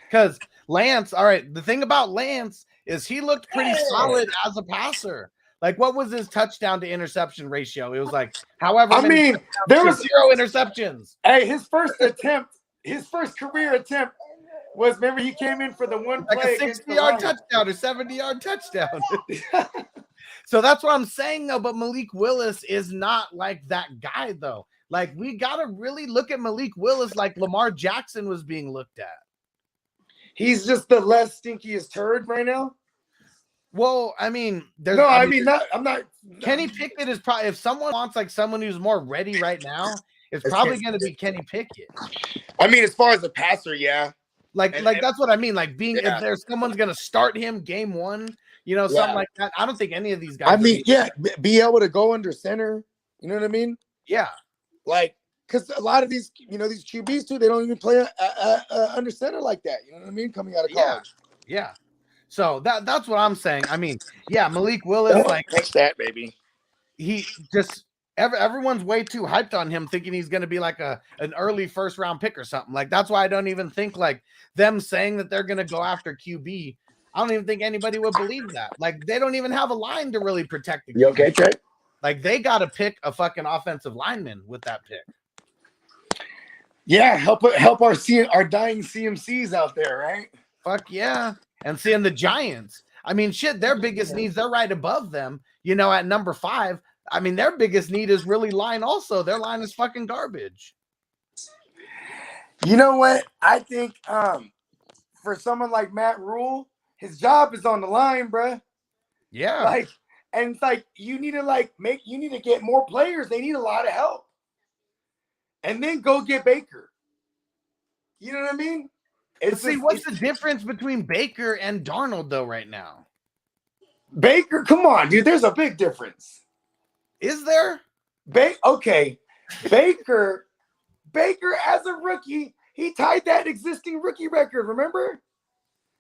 Because Lance, all right, the thing about Lance is he looked pretty solid as a passer. Like, what was his touchdown to interception ratio? It was like, however, there was 0 interceptions. Hey, his first career attempt was, remember, he came in for the one play, like a 60-yard touchdown or 70-yard touchdown. So that's what I'm saying, though. But Malik Willis is not like that guy, though. Like, we got to really look at Malik Willis like Lamar Jackson was being looked at. He's just the less stinkiest turd right now. Well, I mean, there's No, I mean, not. I'm not. Kenny Pickett is probably, if someone wants like someone who's more ready right now, it's probably going to be Kenny Pickett. I mean, as far as a passer, yeah. Like that's what I mean. Like if there's someone's going to start him game one, something like that. I don't think any of these guys. I mean, be able to go under center. You know what I mean? Yeah. Like, because a lot of these, these QBs too, they don't even play under center like that. You know what I mean? Coming out of college. Yeah. So that's what I'm saying. I mean, yeah, Malik Willis, like catch that, baby. He just everyone's way too hyped on him, thinking he's going to be like an early first round pick or something. Like that's why I don't even think like them saying that they're going to go after QB. I don't even think anybody would believe that. Like they don't even have a line to really protect the QB. You okay, Trey? Like they got to pick a fucking offensive lineman with that pick. Yeah, help our dying CMCs out there, right? Fuck yeah. And seeing the Giants, I mean, shit, their biggest needs, they're right above them, at number 5. I mean, their biggest need is really line also. Their line is fucking garbage. You know what? I think for someone like Matt Rule, his job is on the line, bruh. Yeah. And it's like you need to get more players. They need a lot of help. And then go get Baker. You know what I mean? What's the difference between Baker and Darnold though right now? Baker, come on, dude. There's a big difference. Is there? Okay. Baker as a rookie, he tied that existing rookie record, remember?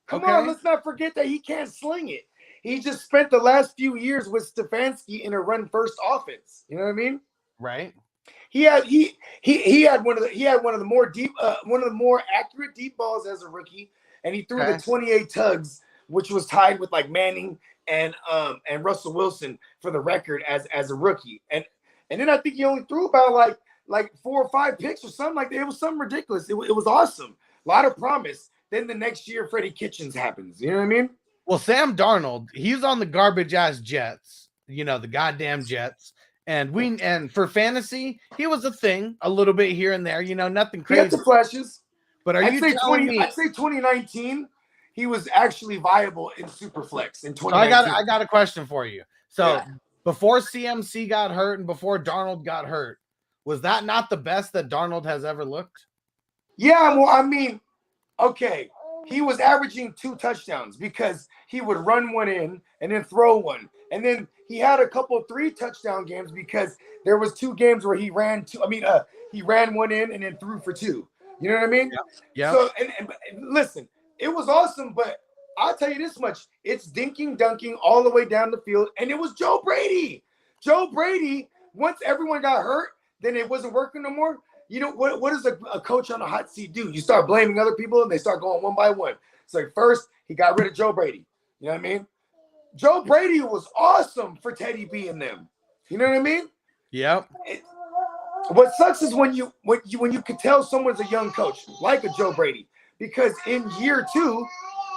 Come on, let's not forget that he can't sling it. He just spent the last few years with Stefanski in a run-first offense. You know what I mean? Right. He had one of the more accurate deep balls as a rookie, and he threw the 28 tugs, which was tied with like Manning and Russell Wilson for the record as a rookie. And then I think he only threw about like 4 or 5 picks or something like that. It was something ridiculous. It was awesome. A lot of promise. Then the next year, Freddie Kitchens happens. You know what I mean? Well, Sam Darnold, he's on the garbage ass Jets. The goddamn Jets. And for fantasy, he was a thing a little bit here and there, nothing crazy. He had the flashes. But I'd say 2019, he was actually viable in Superflex in 2019. So I got a question for you. So before CMC got hurt and before Darnold got hurt, was that not the best that Darnold has ever looked? Yeah, well, I mean, okay. He was averaging 2 touchdowns because he would run one in and then throw one. And then he had a couple of 3 touchdown games because there was 2 games where he ran 2. He ran one in and then threw for 2. You know what I mean? Yeah. So and listen, it was awesome, but I'll tell you this much: it's dunking all the way down the field, and it was Joe Brady. Joe Brady. Once everyone got hurt, then it wasn't working no more. You know what does a coach on the hot seat do? You start blaming other people, and they start going one by one. It's like first he got rid of Joe Brady. You know what I mean? Joe Brady was awesome for Teddy B and them. You know what I mean? Yep. What sucks is when you can tell someone's a young coach, like a Joe Brady, because in year 2,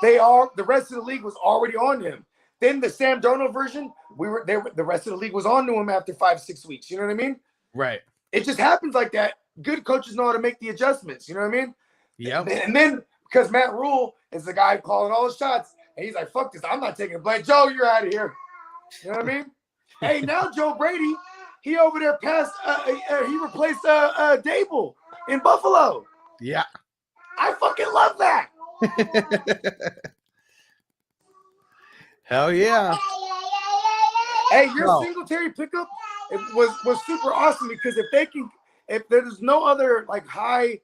the rest of the league was already on him. Then the Sam Darnold version, the rest of the league was on to him after 5-6 weeks. You know what I mean? Right. It just happens like that. Good coaches know how to make the adjustments. You know what I mean? Yeah. And then because Matt Rule is the guy calling all the shots, and he's like, "Fuck this! I'm not taking a blame. Joe, you're out of here." You know what I mean? Hey, now Joe Brady, he over there he replaced Dable in Buffalo. Yeah. I fucking love that. Hell yeah. Hey, your Singletary pickup was super awesome because if there's no other like high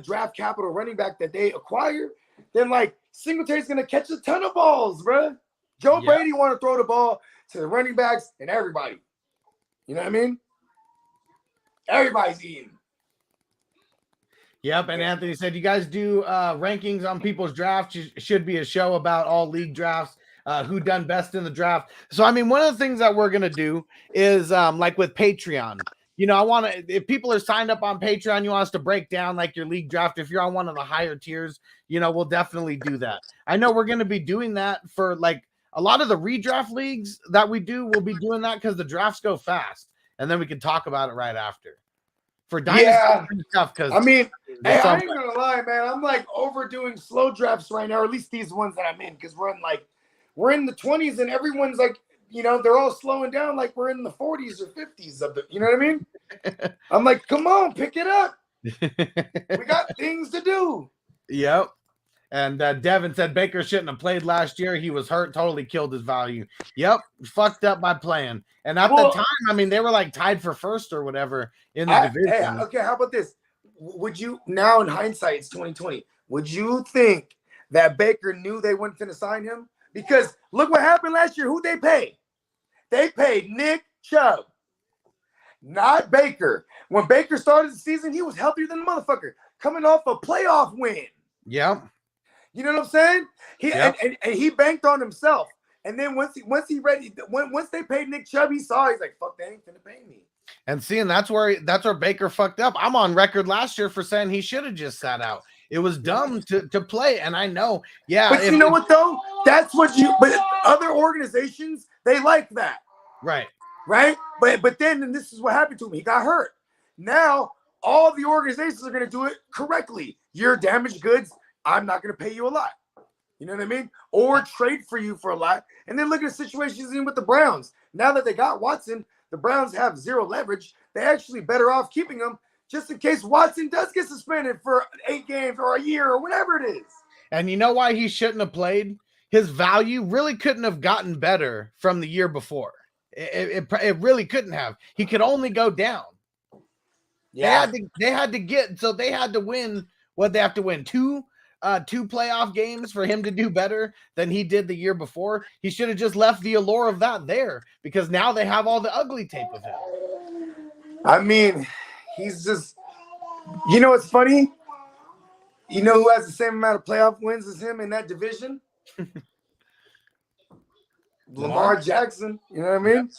draft capital running back that they acquire, then like Singletary's gonna catch a ton of balls, bro. Joe Brady want to throw the ball to the running backs and everybody. You know what I mean? Everybody's eating. Yep, and Anthony said you guys do rankings on people's drafts. Should be a show about all league drafts, who done best in the draft. So, I mean, one of the things that we're going to do is like with Patreon. I want to, if people are signed up on Patreon, you want us to break down like your league draft. If you're on one of the higher tiers, we'll definitely do that. I know we're going to be doing that for like a lot of the redraft leagues that we do. We'll be doing that because the drafts go fast, and then we can talk about it right after. For dynasty stuff, because I mean, hey, I ain't gonna lie, man. I'm like overdoing slow drafts right now, or at least these ones that I'm in, because we're we're in the 20s and everyone's like, they're all slowing down like we're in the 40s or 50s of the, you know what I mean? I'm like, come on, pick it up. We got things to do. Yep. And Devin said Baker shouldn't have played last year. He was hurt, totally killed his value. Yep, fucked up by playing. And at the time, I mean, they were like tied for first or whatever in the division. Okay, how about this? Would you, now in hindsight, it's 2020, would you think that Baker knew they weren't going to sign him? Because look what happened last year. Who'd they pay? They paid Nick Chubb, not Baker. When Baker started the season, he was healthier than a motherfucker, coming off a playoff win. Yep. You know what I'm saying? And he banked on himself. And then once they paid Nick Chubb, he's like, fuck, they ain't finna pay me. And seeing that's where Baker fucked up. I'm on record last year for saying he should have just sat out. It was dumb to play, and I know. Yeah, but you know what though? That's what but other organizations, they like that. Right. But then this is what happened to him. He got hurt. Now all the organizations are gonna do it correctly. You're damaged goods. I'm not going to pay you a lot. You know what I mean? Or trade for you for a lot. And then look at the situations in with the Browns. Now that they got Watson, the Browns have zero leverage. They're actually better off keeping him just in case Watson does get suspended for 8 games or a year or whatever it is. And you know why he shouldn't have played? His value really couldn't have gotten better from the year before. It really couldn't have. He could only go down. Yeah. They had to win. What they have to win? Two playoff games for him to do better than he did the year before. He should have just left the allure of that there, because now they have all the ugly tape of him. I mean, he's just, what's funny? You know who has the same amount of playoff wins as him in that division? Lamar Jackson. You know what I mean?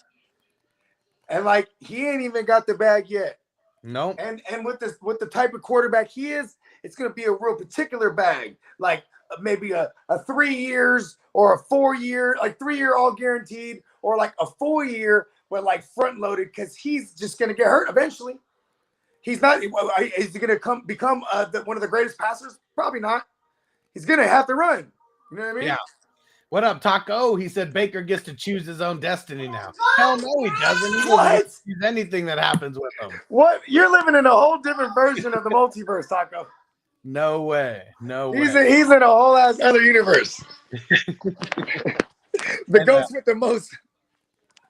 And like, he ain't even got the bag yet. No. And with the type of quarterback he is, it's going to be a real particular bag, like maybe a 3 years or a 4 year, like 3 year all guaranteed, or like a 4 year but like front loaded, because he's just going to get hurt eventually. He's not. Is he going to become one of the greatest passers? Probably not. He's going to have to run. You know what I mean? Yeah. What up, Taco? He said Baker gets to choose his own destiny now. Hell no, he doesn't. He doesn't choose anything that happens with him. What? You're living in a whole different version of the multiverse, Taco. No way. He's in a whole ass other universe. The ghost with the most.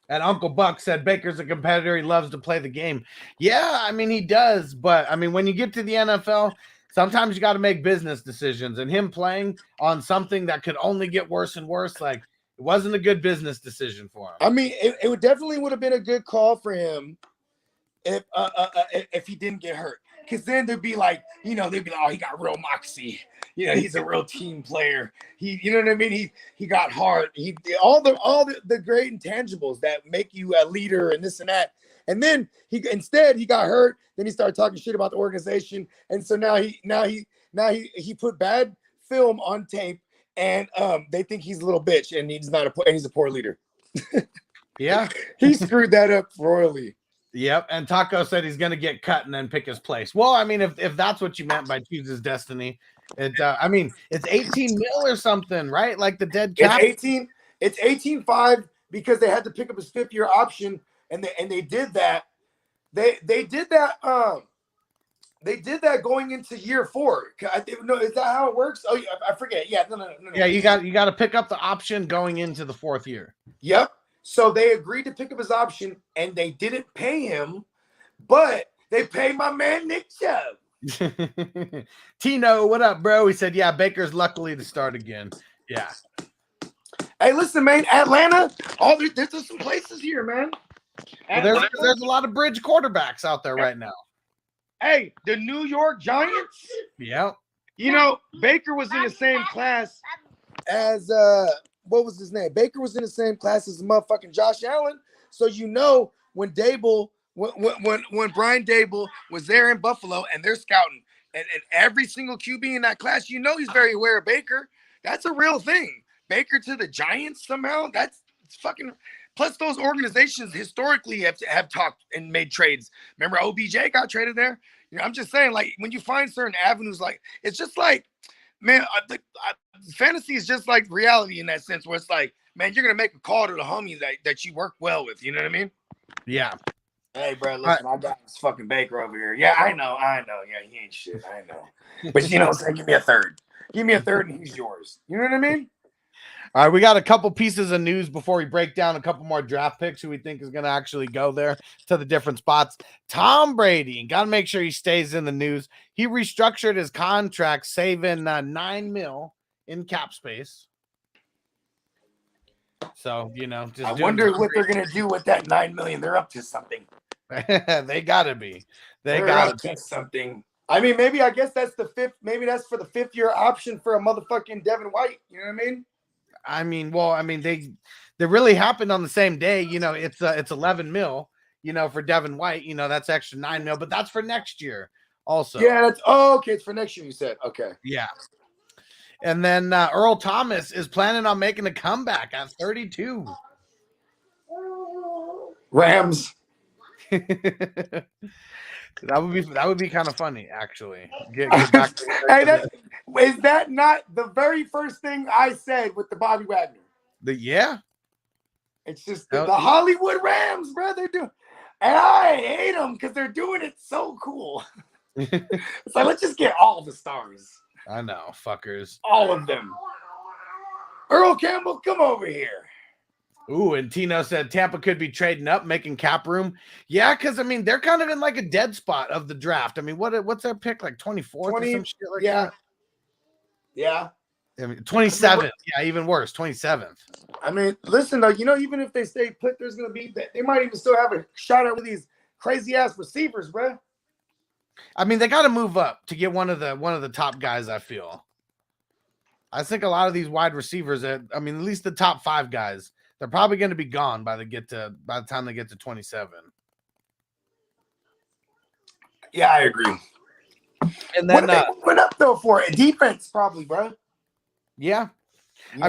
And Uncle Buck said Baker's a competitor. He loves to play the game. Yeah, I mean, he does. But, I mean, when you get to the NFL, sometimes you got to make business decisions. And him playing on something that could only get worse and worse, like, it wasn't a good business decision for him. I mean, it would definitely would have been a good call for him if he didn't get hurt. Because then they'd be like, oh, he got real moxie. He's a real team player. You know what I mean? He got hard. All the great intangibles that make you a leader and this and that. And then he got hurt. Then he started talking shit about the organization. And so now he put bad film on tape, and they think he's a little bitch, and he's a poor leader. Yeah, he screwed that up royally. Yep, and Taco said he's going to get cut and then pick his place. Well, I mean, if that's what you meant by choose his destiny, I mean, it's 18 mil or something, right? Like the dead cap. It's 18.5 because they had to pick up his 5th-year option, and they did that. They did that. They did that going into year 4. No, is that how it works? Oh, I forget. Yeah, no. Yeah, you got to pick up the option going into the 4th year. Yep. So they agreed to pick up his option, and they didn't pay him, but they paid my man Nick Chubb. Tino, what up, bro? He said, yeah, Baker's luckily to start again. Yeah. Hey, listen, man, Atlanta, there's some places here, man. Well, there's a lot of bridge quarterbacks out there right now. Hey, the New York Giants. Yeah. Baker was in the same class as what was his name? Baker was in the same class as motherfucking Josh Allen. So when Dable, when Brian Dable was there in Buffalo and they're scouting, and every single QB in that class, he's very aware of Baker. That's a real thing. Baker to the Giants somehow. It's fucking. Plus, those organizations historically have talked and made trades. Remember, OBJ got traded there. I'm just saying, like, when you find certain avenues, like, it's just like man, fantasy is just like reality in that sense, where it's like, man, you're gonna make a call to the homie that you work well with. You know what I mean? Yeah. Hey, bro, listen, I got this fucking Baker over here. Yeah, I know. Yeah, he ain't shit. I know. But you know what I'm saying? Give me a third. Give me a third, and he's yours. You know what I mean? All right, we got a couple pieces of news before we break down a couple more draft picks who we think is going to actually go there to the different spots. Tom Brady, got to make sure he stays in the news. He restructured his contract, saving $9 million in cap space. So, you know, just I wonder what they're going to do with that $9 million. They're up to something. They got to be. They're up to something. I mean, maybe I guess that's the fifth. Maybe that's for the 5th-year option for a motherfucking Devin White. You know what I mean? They really happened on the same day. You know, it's 11 mil, you know, for Devin White, you know, that's extra 9 mil, but that's for next year also. Yeah, okay. It's for next year, you said. Okay. Yeah. And then Earl Thomas is planning on making a comeback at 32. Rams. That would be kind of funny, actually. Get back to hey, is that not the very first thing I said with the Bobby Wagner? Yeah. It's just the Hollywood Rams, bro. They're doing, and I hate them because they're doing it so cool. It's like, let's just get all the stars. I know, fuckers. All of them. Earl Campbell, come over here. Ooh, and Tino said Tampa could be trading up, making cap room. Yeah, because I mean they're kind of in like a dead spot of the draft. I mean, what's their pick, like 24th or some shit like that? Yeah. I mean, 27th. Yeah, even worse, 27th. I mean, listen though, you know, even if they stay put, there's gonna be they might even still have a shot at with these crazy ass receivers, bro. I mean, they got to move up to get one of the top guys. I think a lot of these wide receivers, at least the top 5 guys, they're probably going to be gone by the time they get to 27. Yeah, I agree. And then what are they moving up though for? Defense, probably, bro. Yeah, you know,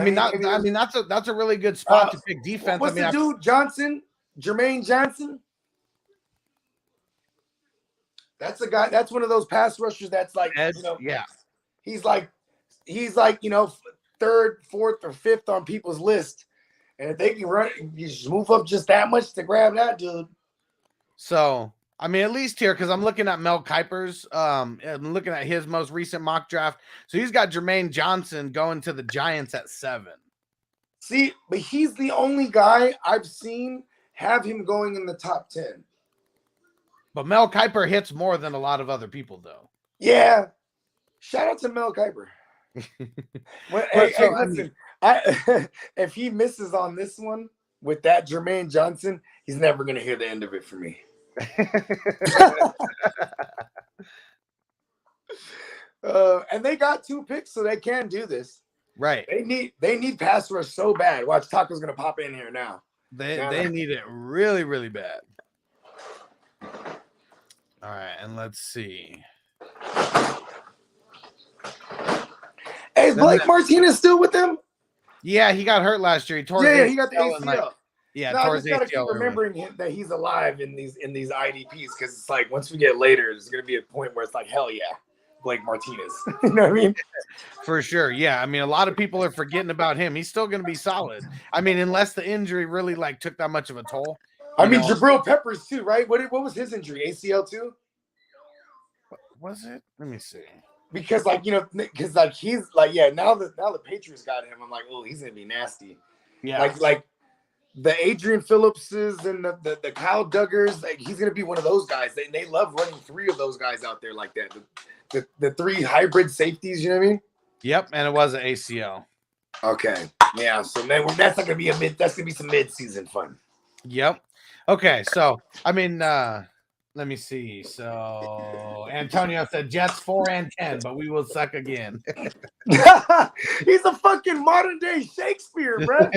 that's a really good spot to pick defense. What's the dude Johnson? Jermaine Johnson. That's a guy. That's one of those pass rushers. That's like, yeah. He's like, you know, 3rd, 4th, or 5th on people's list. And if they can run, you just move up just that much to grab that dude. So, I mean, at least here, because I'm looking at Mel Kiper's, I'm looking at his most recent mock draft. So he's got Jermaine Johnson going to the Giants at 7. See, but he's the only guy I've seen have him going in the top 10. But Mel Kiper hits more than a lot of other people, though. Yeah. Shout out to Mel Kiper. Listen, if he misses on this one with that Jermaine Johnson, he's never going to hear the end of it for me. And they got 2 picks, so they can do this. Right. They need pass rush so bad. Watch, Taco's going to pop in here now. They need it really, really bad. All right, and let's see. Hey, is Blake Martinez still with them? Yeah, he got hurt last year. He tore he got the ACL. Tore his ACL. I just gotta keep remembering him, that he's alive in these IDPs, because it's like once we get later, there's gonna be a point where it's like, hell yeah, Blake Martinez. You know what I mean? For sure. Yeah. I mean, a lot of people are forgetting about him. He's still gonna be solid. I mean, unless the injury really took that much of a toll. I mean, Jabril Peppers too, right? What was his injury? ACL too? Was it? Let me see. Because he's like, yeah, now the Patriots got him, I'm like, oh, he's gonna be nasty. Yeah. Like the Adrian Phillipses and the Kyle Duggars, like he's gonna be one of those guys. They love running 3 of those guys out there like that. The 3 hybrid safeties, you know what I mean? Yep, and it was an ACL. Okay. Yeah, so man, that's not gonna be that's gonna be some mid-season fun. Yep. Okay, so I mean, let me see. So Antonio said Jets 4 and 10, but we will suck again. He's a fucking modern day Shakespeare, bro.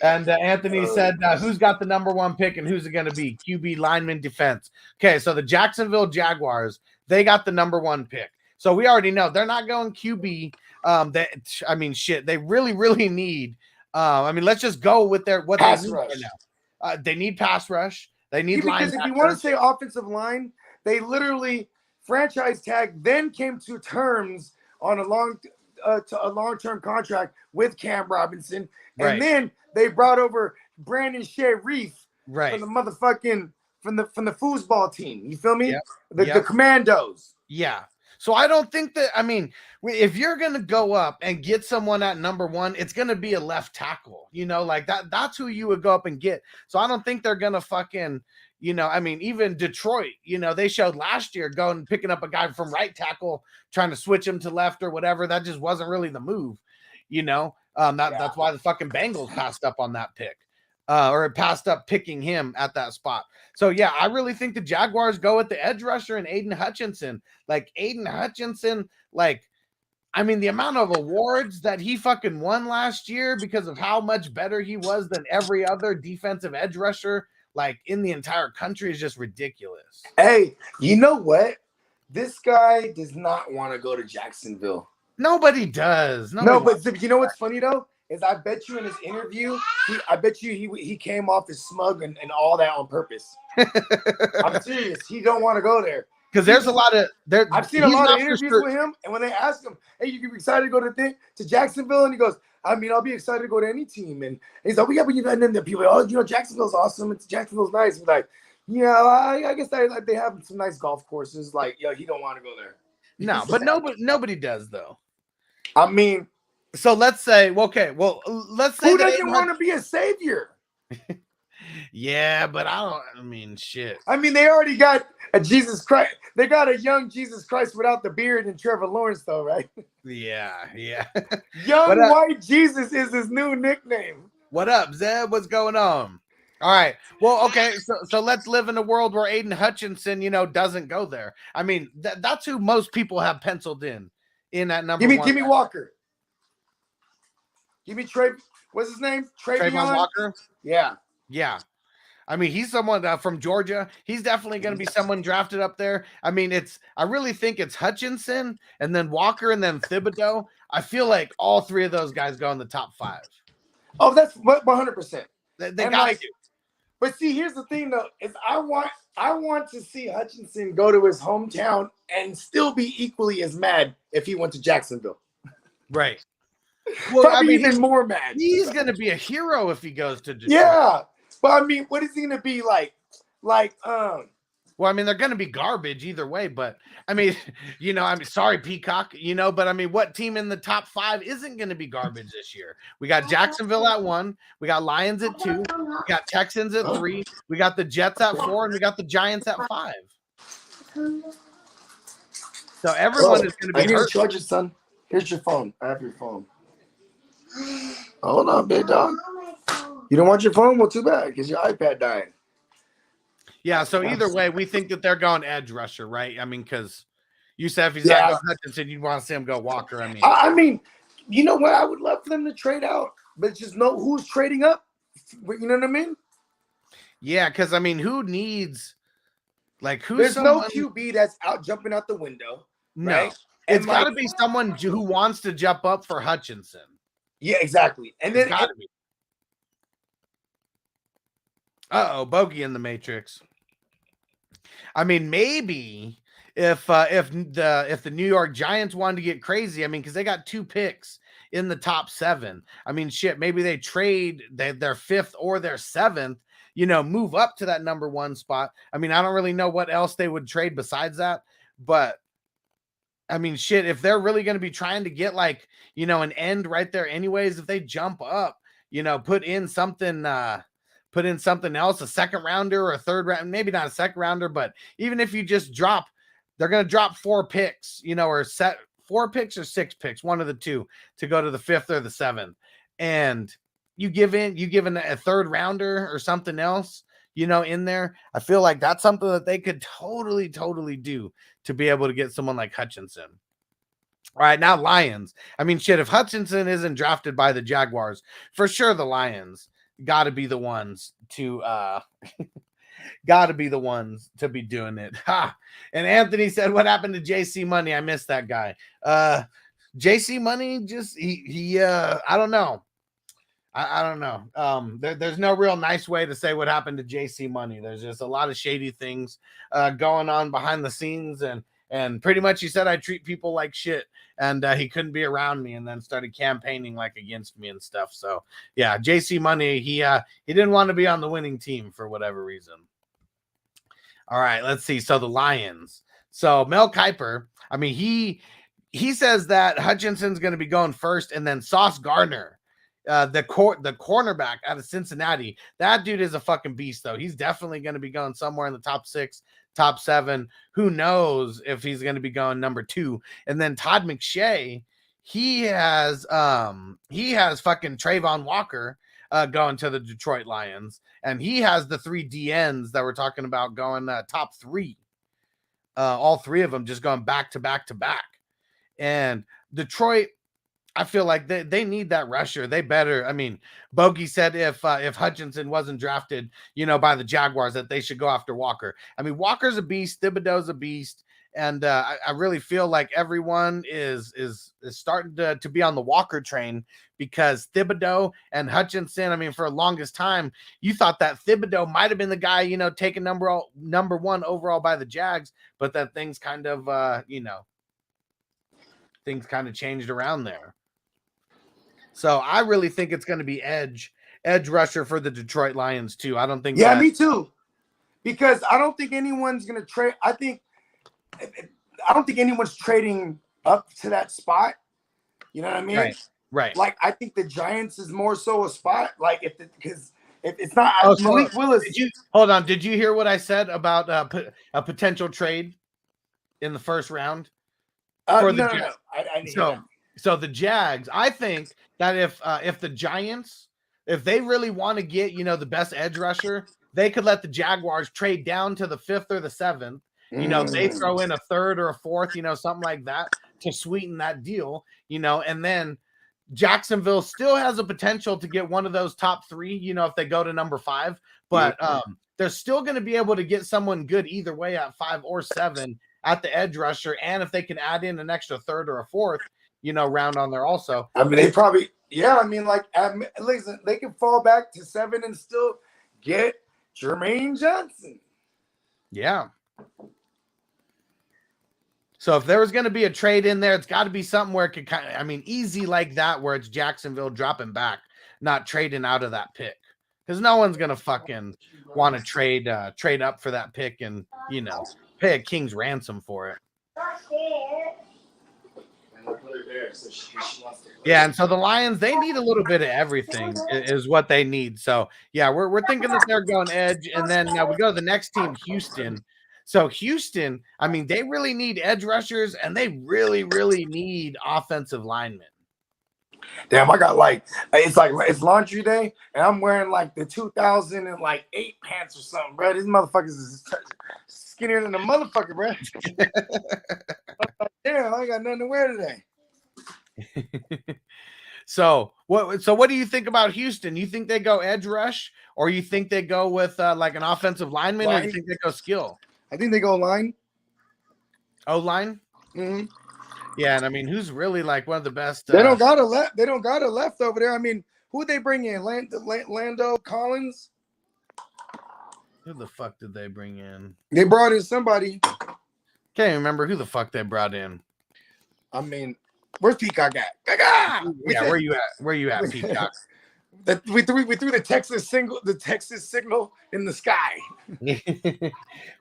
And Anthony said, who's got the number 1 pick and who's it going to be? QB, lineman, defense. Okay, so the Jacksonville Jaguars, they got the number 1 pick. So we already know they're not going QB. They really, really need. Let's just go with what pass they need rush right now. They need pass rush. They need because if you want to say offensive line, they literally franchise tag, then came to terms on a long-term contract with Cam Robinson, and then they brought over Brandon Sharif from the motherfucking from the foosball team. You feel me? The Commandos. Yeah. So I don't think that, I mean, if you're going to go up and get someone at number 1, it's going to be a left tackle, like that's who you would go up and get. So I don't think they're going to fucking, I mean, even Detroit, they showed last year going and picking up a guy from right tackle, trying to switch him to left or whatever. That just wasn't really the move, that's why the fucking Bengals passed up on that pick. Or it passed up picking him at that spot. So, yeah, I really think the Jaguars go with the edge rusher and Aiden Hutchinson. Like, Aiden Hutchinson, I mean, the amount of awards that he fucking won last year because of how much better he was than every other defensive edge rusher, in the entire country is just ridiculous. Hey, you know what? This guy does not want to go to Jacksonville. Nobody does. But you know what's funny, though? Is I bet you in his interview, he came off as smug and all that on purpose. I'm serious. He don't want to go there. Because there's a lot of I've seen a lot of interviews with him, and when they ask him, "Hey, you excited to go to Jacksonville?" and he goes, "I mean, I'll be excited to go to any team." And he's like, and then the people, Jacksonville's awesome. Jacksonville's nice. He's like, yeah, I guess they have some nice golf courses. He don't want to go there. No, but nobody does though. I mean. So let's say, let's say who doesn't want to be a savior? Yeah, but shit. I mean, they already got a Jesus Christ. They got a young Jesus Christ without the beard and Trevor Lawrence, though, right? Yeah. Young white Jesus is his new nickname. What up, Zeb? What's going on? All right. Well, okay. So let's live in a world where Aiden Hutchinson, doesn't go there. I mean, that's who most people have penciled in that number. Give me Walker. Give me Trey. What's his name? Trayvon Walker. Yeah. I mean, he's someone from Georgia. He's definitely going to be someone drafted up there. I mean, I really think it's Hutchinson and then Walker and then Thibodeau. I feel like all three of those guys go in the top 5. Oh, that's 100%. They got to. But see, here's the thing, though, is I want to see Hutchinson go to his hometown and still be equally as mad if he went to Jacksonville. Right. Well, Probably even more mad. He's going to be a hero if he goes to Detroit. Yeah. But I mean, what is he going to be like? Well, I mean, they're going to be garbage either way, but I mean, sorry, Peacock, but I mean, what team in the top 5 isn't going to be garbage this year? We got Jacksonville at 1. We got Lions at 2. We got Texans at 3. We got the Jets at 4, and we got the Giants at 5. So everyone is going to be hurt. Charge it, son. Here's your phone. I have your phone. Hold on, big dog. You don't want your phone? Well, too bad, because your iPad died. Yeah, so either way, we think that they're going edge rusher, right? I mean, because you said if he's not going Hutchinson, you'd want to see him go Walker. I mean, you know what? I would love for them to trade out, but just know who's trading up. You know what I mean? Yeah, because, I mean, who needs, There's no QB that's out jumping out the window. No. Right? It's got to be someone who wants to jump up for Hutchinson. Yeah, exactly. And then Bogey in the Matrix. I mean, maybe if the New York Giants wanted to get crazy, I mean, because they got 2 picks in the top 7. I mean, shit, maybe they trade their 5th or their 7th, move up to that number 1 spot. I mean, I don't really know what else they would trade besides that, but I mean, shit, if they're really going to be trying to get an end right there anyways, if they jump up, put in something else, a 2nd rounder or a 3rd round, maybe not a 2nd rounder, but even if you just they're going to drop 4 picks, or set 4 picks or 6 picks, one of the 2 to go to the 5th or the 7th. And you give in a 3rd rounder or something else, in there. I feel like that's something that they could totally do to be able to get someone like Hutchinson. All right, now Lions. I mean, shit, if Hutchinson isn't drafted by the Jaguars, for sure the Lions got to be the ones to be doing it. Ha! And Anthony said, what happened to JC Money? I missed that guy. JC Money just he I don't know. I don't know. There's no real nice way to say what happened to JC Money. There's just a lot of shady things going on behind the scenes, and And pretty much he said I treat people like shit, and he couldn't be around me, and then started campaigning like against me and stuff. So yeah, JC Money, he didn't want to be on the winning team for whatever reason. All right, let's see. So the Lions. So Mel Kiper, I mean, he says that Hutchinson's going to be going first, and then Sauce Gardner, the cornerback out of Cincinnati. That dude is a fucking beast, though. He's definitely going to be going somewhere in the top 6, top 7. Who knows if he's going to be going number 2? And then Todd McShay, he has fucking Trayvon Walker going to the Detroit Lions, and he has the 3 DNs that we're talking about going top 3. All 3 of them just going back to back to back. And Detroit, I feel like they need that rusher. They better. I mean, Bogey said if Hutchinson wasn't drafted, by the Jaguars, that they should go after Walker. I mean, Walker's a beast. Thibodeau's a beast. And I really feel like everyone is starting to be on the Walker train, because Thibodeau and Hutchinson, I mean, for the longest time, you thought that Thibodeau might have been the guy, taken number 1 overall by the Jags, but that things kind of, things kind of changed around there. So I really think it's going to be edge rusher for the Detroit Lions too. I don't think. Yeah, me too. Because I don't think anyone's going to trade. I don't think anyone's trading up to that spot. You know what I mean? Right. Like, I think the Giants is more so a spot. Like, because if it's not Malik Willis. Hold on. Did you hear what I said about a potential trade in the first round? No. So the Jags, I think that if the Giants, if they really want to get, the best edge rusher, they could let the Jaguars trade down to the 5th or the 7th. They throw in a 3rd or a 4th, something like that to sweeten that deal, and then Jacksonville still has a potential to get one of those top 3, if they go to number 5, but they're still going to be able to get someone good either way at 5 or 7 at the edge rusher. And if they can add in an extra 3rd or a 4th, round on there also. I mean, they probably, listen, they can fall back to 7 and still get Jermaine Johnson. Yeah. So if there was going to be a trade in there, it's got to be something where it could easy like that, where it's Jacksonville dropping back, not trading out of that pick. Because no one's going to fucking want to trade up for that pick and, pay a king's ransom for it. Yeah, and so the Lions, they need a little bit of everything is what they need. So, yeah, we're thinking that they're going edge. And then we go to the next team, Houston. So Houston, I mean, they really need edge rushers, and they really, really need offensive linemen. Damn, I got it's laundry day, and I'm wearing the 2008 pants or something, bro. These motherfuckers is skinnier than a motherfucker, bro. Damn, I ain't got nothing to wear today. So what do you think about Houston? You think they go edge rush, or you think they go with an offensive lineman, or you think they go skill? I think they go line. O-line? Mm-hmm. Yeah, and I mean, who's really one of the best? They don't got a left. They don't got a left over there. I mean, who they bring in? Lando Collins. Who the fuck did they bring in? They brought in somebody. Can't remember who the fuck they brought in. I mean, where's Peacock at? Yeah, where you at, Peacock? We threw the Texas signal in the sky.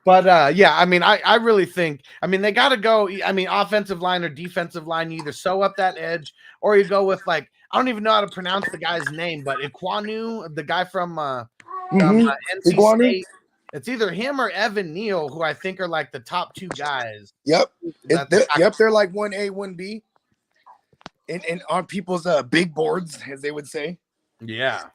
But yeah, I mean, I really think, they got to go. Offensive line or defensive line, you either sew up that edge, or you go with I don't even know how to pronounce the guy's name, but Iquanu, the guy from NC State. It's either him or Evan Neal, who I think are the top 2 guys. Yep. They're 1A, 1B. And on people's big boards, as they would say. Yeah.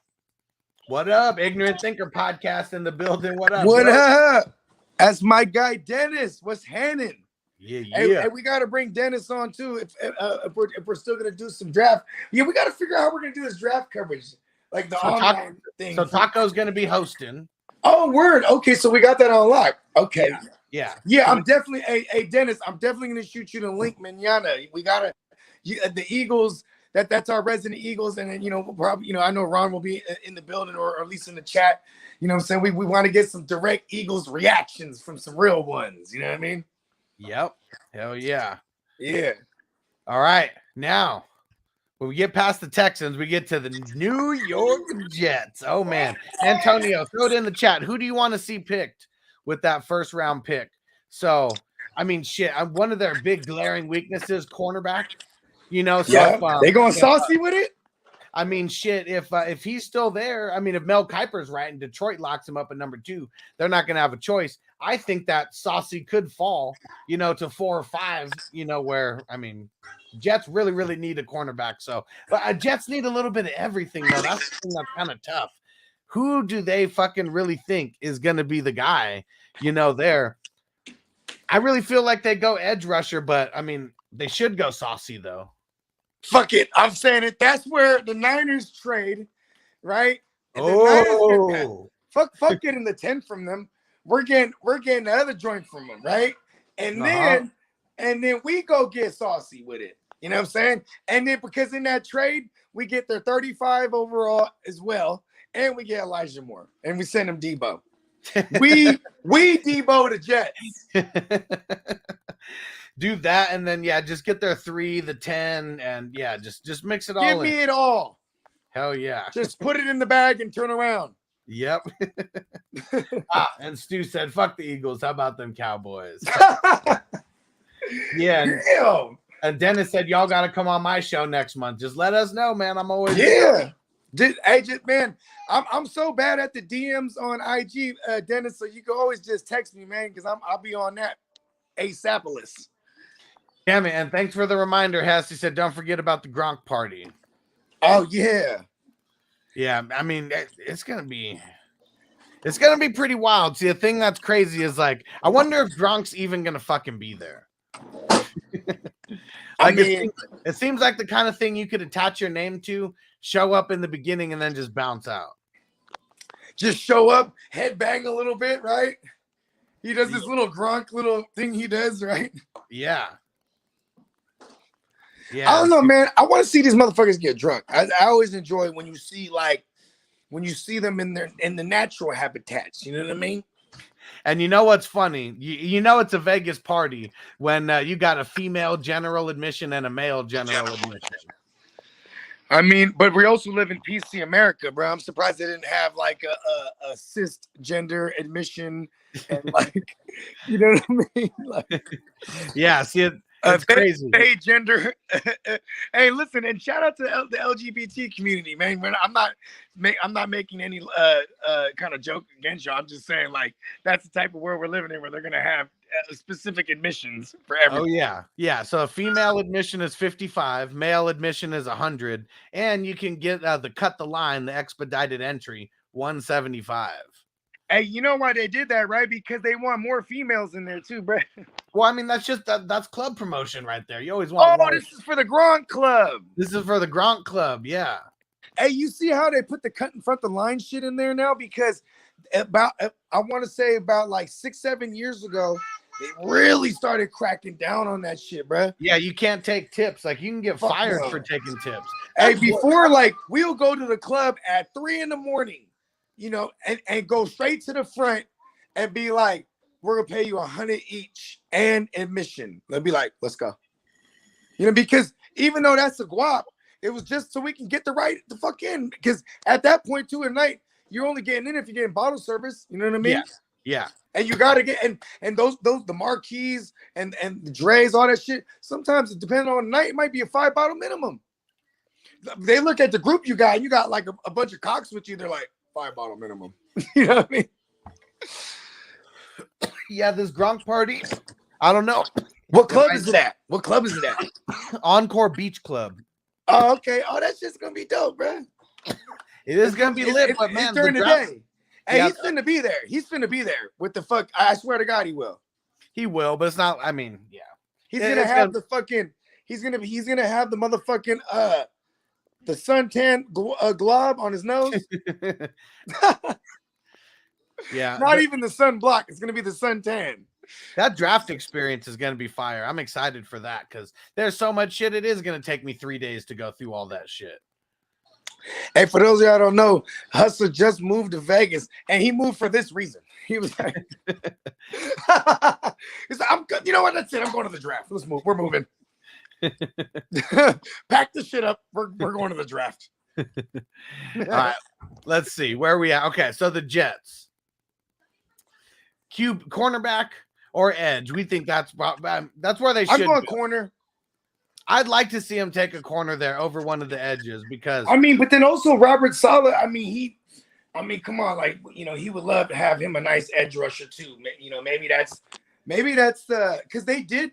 What up, Ignorant Thinker podcast in the building? What up? What up? That's my guy Dennis. What's happening? Yeah. Hey, we got to bring Dennis on too. If we're still gonna do some draft, we got to figure out how we're gonna do this draft coverage, online thing. So Taco's gonna be hosting. Oh, word. Okay, so we got that on lock. Okay. Yeah. I'm definitely. Hey, Dennis, I'm definitely gonna shoot you the link, manana. We gotta. The Eagles. That's our resident Eagles, and then probably I know Ron will be in the building or at least in the chat. You know what I'm saying? We want to get some direct Eagles reactions from some real ones. You know what I mean? Yep. Hell yeah. Yeah. All right. Now, when we get past the Texans, we get to the New York Jets. Oh, man. Antonio, throw it in the chat. Who do you want to see picked with that first round pick? So, I mean, shit, one of their big glaring weaknesses, cornerback. So they going saucy with it? I mean, shit, if he's still there, I mean, if Mel Kiper's right and Detroit locks him up at number 2, they're not going to have a choice. I think that saucy could fall, to 4 or 5, where, I mean, Jets really, really need a cornerback. So, but Jets need a little bit of everything, though. That's the thing that's kind of tough. Who do they fucking really think is going to be the guy, there? I really feel like they go edge rusher, but, I mean, they should go saucy, though. Fuck it. I'm saying it. That's where the Niners trade, right? And fuck getting the 10 from them. We're getting the other joint from them, right? And then we go get saucy with it. You know what I'm saying? And then because in that trade, we get their 35 overall as well, and we get Elijah Moore, and we send him Debo. we Debo the Jets. Do that, and then just get their 3, the 10, and just mix it all. Give me it all. Hell yeah! Just put it in the bag and turn around. Yep. And Stu said, "Fuck the Eagles. How about them Cowboys?" Yeah. Damn. And Dennis said, "Y'all got to come on my show next month. Just let us know, man. I'm always man. I'm so bad at the DMs on IG, Dennis. So you can always just text me, man, because I'll be on that ASAPolus. Damn it, and thanks for the reminder, Hess. He said, don't forget about the Gronk party. Oh, yeah. Yeah, I mean, it's gonna be pretty wild. See, the thing that's crazy is, like, I wonder if Gronk's even gonna fucking be there. It seems like the kind of thing you could attach your name to, show up in the beginning, and then just bounce out. Just show up, head bang a little bit, right? He does this little Gronk little thing he does, right? Yeah. Yeah. I don't know, man. I want to see these motherfuckers get drunk. I always enjoy when you see them in the natural habitats. You know what I mean? And you know what's funny? You know it's a Vegas party when you got a female general admission and a male general admission. I mean, but we also live in PC America, bro. I'm surprised they didn't have like a cisgender admission and like, you know what I mean? Like, yeah, see it's crazy. Hey, gender. Hey, listen, and shout out to the LGBT community, man. I'm not making any kind of joke against you. I'm just saying, like, that's the type of world we're living in, where they're gonna have specific admissions for everyone. Oh yeah. So a female admission is 55, male admission is 100, and you can get the cut the line, the expedited entry, 175. Hey, you know why they did that, right? Because they want more females in there too, bro. Well, I mean, that's just that's club promotion right there. You always want. Oh, this is for the Gronk Club. This is for the Gronk Club, yeah. Hey, you see how they put the cut in front of the line shit in there now? Because I want to say about like 6-7 years ago, they really started cracking down on that shit, bro. Yeah, you can't take tips. Like, you can get fired for taking tips. Hey, before, like, we'll go to the club at 3 a.m, you know, and go straight to the front and be like, we're gonna pay you $100 each and admission. They'll be like, let's go. You know, because even though that's a guap, it was just so we can get the fuck in. Because at that point too at night, you're only getting in if you're getting bottle service. You know what I mean? Yeah. And you gotta get and those the marquees and the drays, all that shit. Sometimes depending on the night, it might be a 5-bottle minimum. They look at the group you got, and you got like a bunch of cocks with you. They're like, 5-bottle minimum. You know what I mean? Yeah, this Gronk party. I don't know. What club is it at? What club is it at? Encore Beach Club. Oh, okay. Oh, that's just gonna be dope, bro. It is gonna be lit, but man, during the day. Hey, he's finna be there. He's finna be there with the fuck. I swear to God, he will. He will, but it's not. I mean, yeah. He's gonna have the fucking. He's gonna have the motherfucking the suntan glob on his nose. Yeah, not even the sunblock. It's gonna be the suntan. That draft experience is gonna be fire. I'm excited for that because there's so much shit. It is gonna take me 3 days to go through all that shit. Hey, for those of y'all don't know, Hustler just moved to Vegas, and he moved for this reason. He was like, he's like, I'm good. You know what? That's it. I'm going to the draft. Let's move. We're moving. Pack this shit up. We're going to the draft. All right. Let's see where we at. Okay, so the Jets. Cube cornerback or edge. We think that's where they should. I'm going go. corner. I'd like to see him take a corner there over one of the edges because but then also Robert Saleh. Come on, like he would love to have him a nice edge rusher too. Maybe that's because they did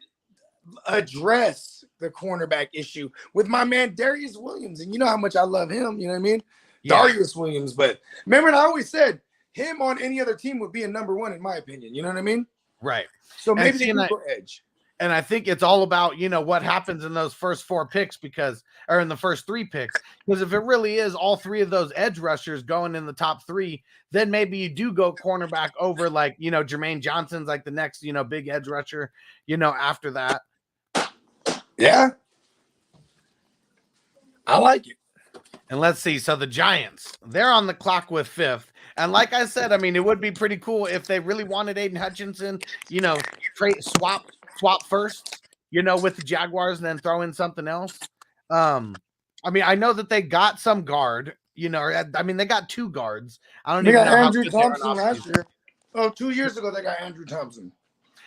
address the cornerback issue with my man Darius Williams, and you know how much I love him. You know what I mean? Yeah. Darius Williams, but remember, I always said him on any other team would be a number one in my opinion. You know what I mean? Right. So maybe they can go edge. And I think it's all about, what happens in those first 4 picks or in the first 3 picks, because if it really is all 3 of those edge rushers going in the top 3, then maybe you do go cornerback over like, Jermaine Johnson's like the next, big edge rusher, after that. Yeah. I like it. And let's see. So the Giants, they're on the clock with 5th. And like I said, it would be pretty cool if they really wanted Aiden Hutchinson, trade swap first, with the Jaguars and then throw in something else. I know that they got some guard, they got 2 guards. I don't even know. They got Andrew Thompson last year. Oh, 2 years ago, they got Andrew Thompson.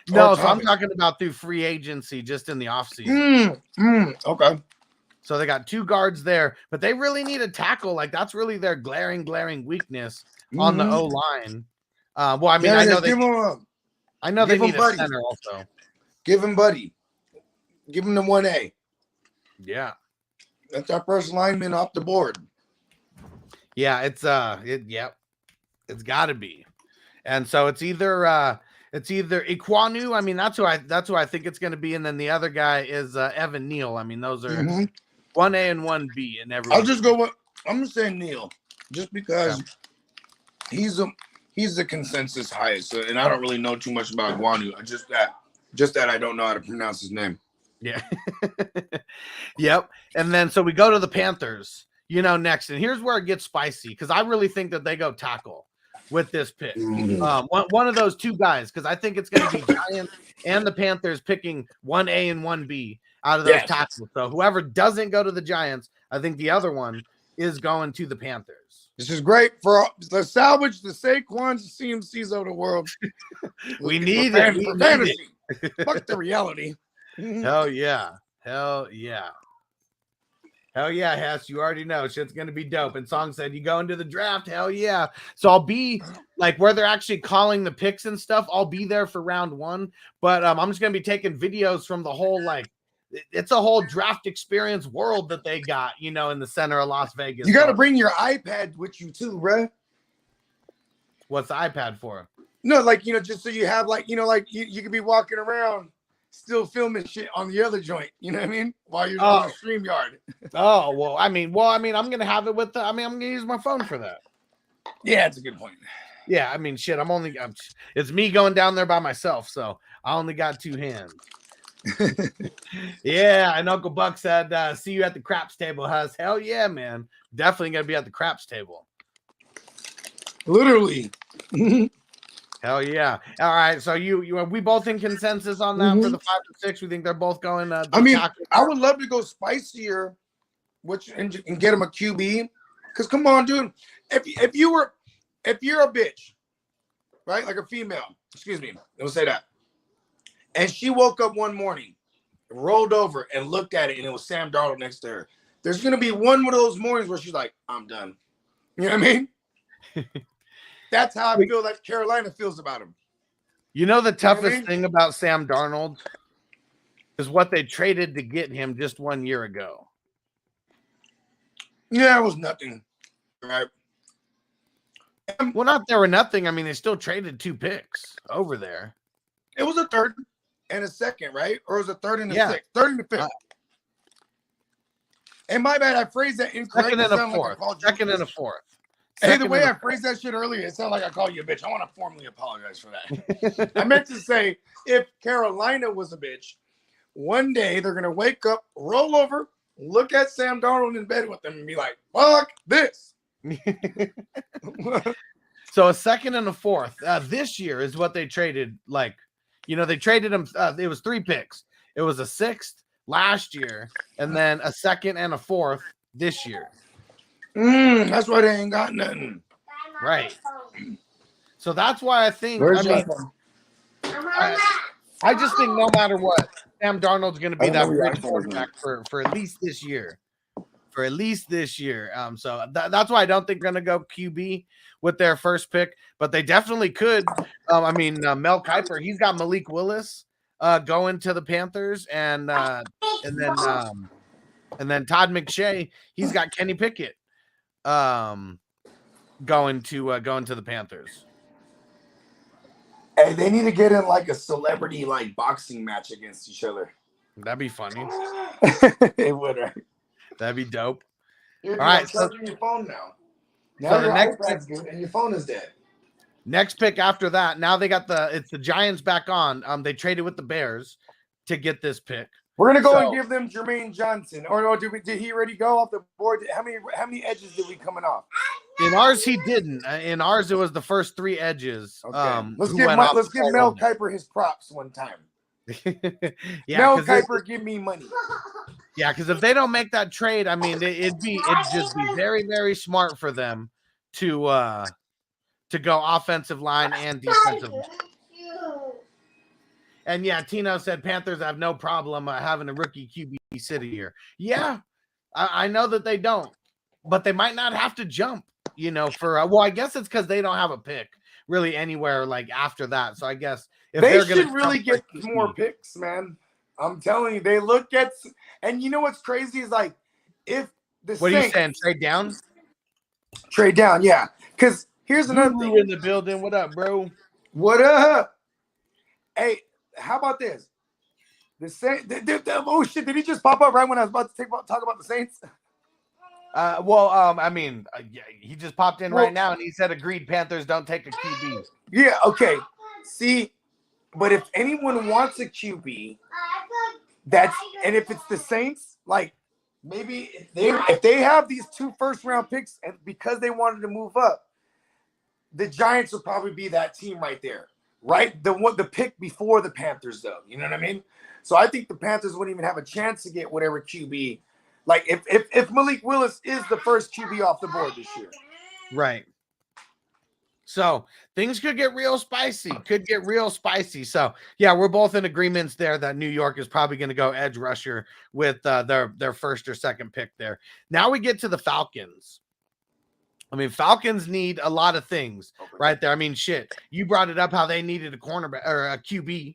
No, so I'm talking about through free agency, just in the offseason. Okay. So they got 2 guards there, but they really need a tackle. Like that's really their glaring weakness on the O line. I know they need a center also. Give him Buddy. Give him the 1A. Yeah. That's our first lineman off the board. Yeah, it's got to be. And so it's either Iquanu. That's who I think it's going to be, and then the other guy is Evan Neal. Those are 1A and 1B and everything. I'll just go with I'm going to say Neal just because he's the consensus highest, and I don't really know too much about Iquanu. Just that I don't know how to pronounce his name. Yeah. Yep. And then so we go to the Panthers, next. And here's where it gets spicy because I really think that they go tackle with this pick. One of those 2 guys, because I think it's going to be Giants and the Panthers picking 1A and 1B out of those tackles. So whoever doesn't go to the Giants, I think the other one is going to the Panthers. This is great for the salvage the Saquons, the CMCs of the world. We need it for fantasy. Fuck the reality. Hell yeah. Hell yeah. Hell yeah, Hess. You already know shit's gonna be dope. And Song said you go into the draft. Hell yeah. So I'll be like where they're actually calling the picks and stuff. I'll be there for round 1. But I'm just gonna be taking videos from the whole it's a whole draft experience world that they got, in the center of Las Vegas. You gotta bring your iPad with you too, bruh. What's the iPad for? No, just so you have you could be walking around still filming shit on the other joint. You know what I mean? While you're on the StreamYard. Oh, well, I'm going to have it with I'm going to use my phone for that. Yeah, it's a good point. Yeah, shit, it's me going down there by myself, so I only got 2 hands. Yeah, and Uncle Buck said, see you at the craps table, Hus. Hell yeah, man. Definitely going to be at the craps table. Literally. Hell yeah. All right, so we both in consensus on that for the 5 and 6. We think they're both going I would love to go spicier and get him a QB. Because come on, dude. If you're a bitch, right? Like a female, excuse me, don't say that. And she woke up one morning, rolled over and looked at it, and it was Sam Darnold next to her. There's gonna be one of those mornings where she's like, I'm done. You know what I mean? That's how I feel like Carolina feels about him. The toughest thing about Sam Darnold is what they traded to get him just 1 year ago. Yeah, it was nothing. Right. Well, not there were nothing. They still traded 2 picks over there. It was a 3rd and a 2nd, right? Or it was a 3rd and a 6th. 3rd and a 5th. And my bad, I phrased that incorrectly. 2nd and a 4th. 2nd and a 4th. Hey, the way I phrased that shit earlier, it sounded like I called you a bitch. I want to formally apologize for that. I meant to say, if Carolina was a bitch, one day they're going to wake up, roll over, look at Sam Darnold in bed with them and be like, fuck this. So a second and a fourth this year is what they traded. Like, they traded him. It was 3 picks. It was a 6th last year, and then a second and a fourth this year. That's why they ain't got nothing. Right. So that's why I think. Where's I just think no matter what, Sam Darnold's going to be that great quarterback for at least this year. For at least this year. So that's why I don't think they're going to go QB with their first pick, but they definitely could. Mel Kiper, he's got Malik Willis going to the Panthers, and then Todd McShay, he's got Kenny Pickett going to the Panthers. Hey, they need to get in like a celebrity like boxing match against each other. That'd be funny. It would, right? That'd be dope. You're all right, so your phone now. Now the your next iPad's good and your phone is dead. Next pick after that, now they got it's the Giants back on. They traded with the Bears to get this pick. We're gonna go and give them Jermaine Johnson. Or did he already go off the board? How many edges did we coming off? In ours, he didn't. In ours, it was the first 3 edges. Okay. Let's give Mel Kiper his props one time. Yeah, Mel Kiper, give me money. Yeah, because if they don't make that trade, I mean, it'd just be very, very smart for them to go offensive line and defensive line. And yeah, Tino said Panthers have no problem having a rookie QB sit here. Yeah, I know that they don't, but they might not have to jump. I guess it's because they don't have a pick really anywhere like after that. So I guess if they should really get more picks, man. I'm telling you, they look at, and you know what's crazy is like if the what Saints, are you saying? Trade down, yeah. Because here's another thing in the building. What up, bro? What up? Hey, how about this? The Saints. Oh shit! Did he just pop up right when I was about to talk about the Saints? He just popped in right now and he said agreed Panthers don't take a QB. Yeah, okay. See, but if anyone wants a QB, and if it's the Saints, like maybe if they have these 2 first-round picks and because they wanted to move up, the Giants will probably be that team right there. Right? The pick before the Panthers, though. You know what I mean? So I think the Panthers wouldn't even have a chance to get whatever QB. Like if Malik Willis is the first QB off the board this year. Right. So things could get real spicy. So yeah, we're both in agreements there that New York is probably going to go edge rusher with their first or second pick there. Now we get to the Falcons. I mean, Falcons need a lot of things right there. I mean, shit, you brought it up how they needed a cornerback or a QB.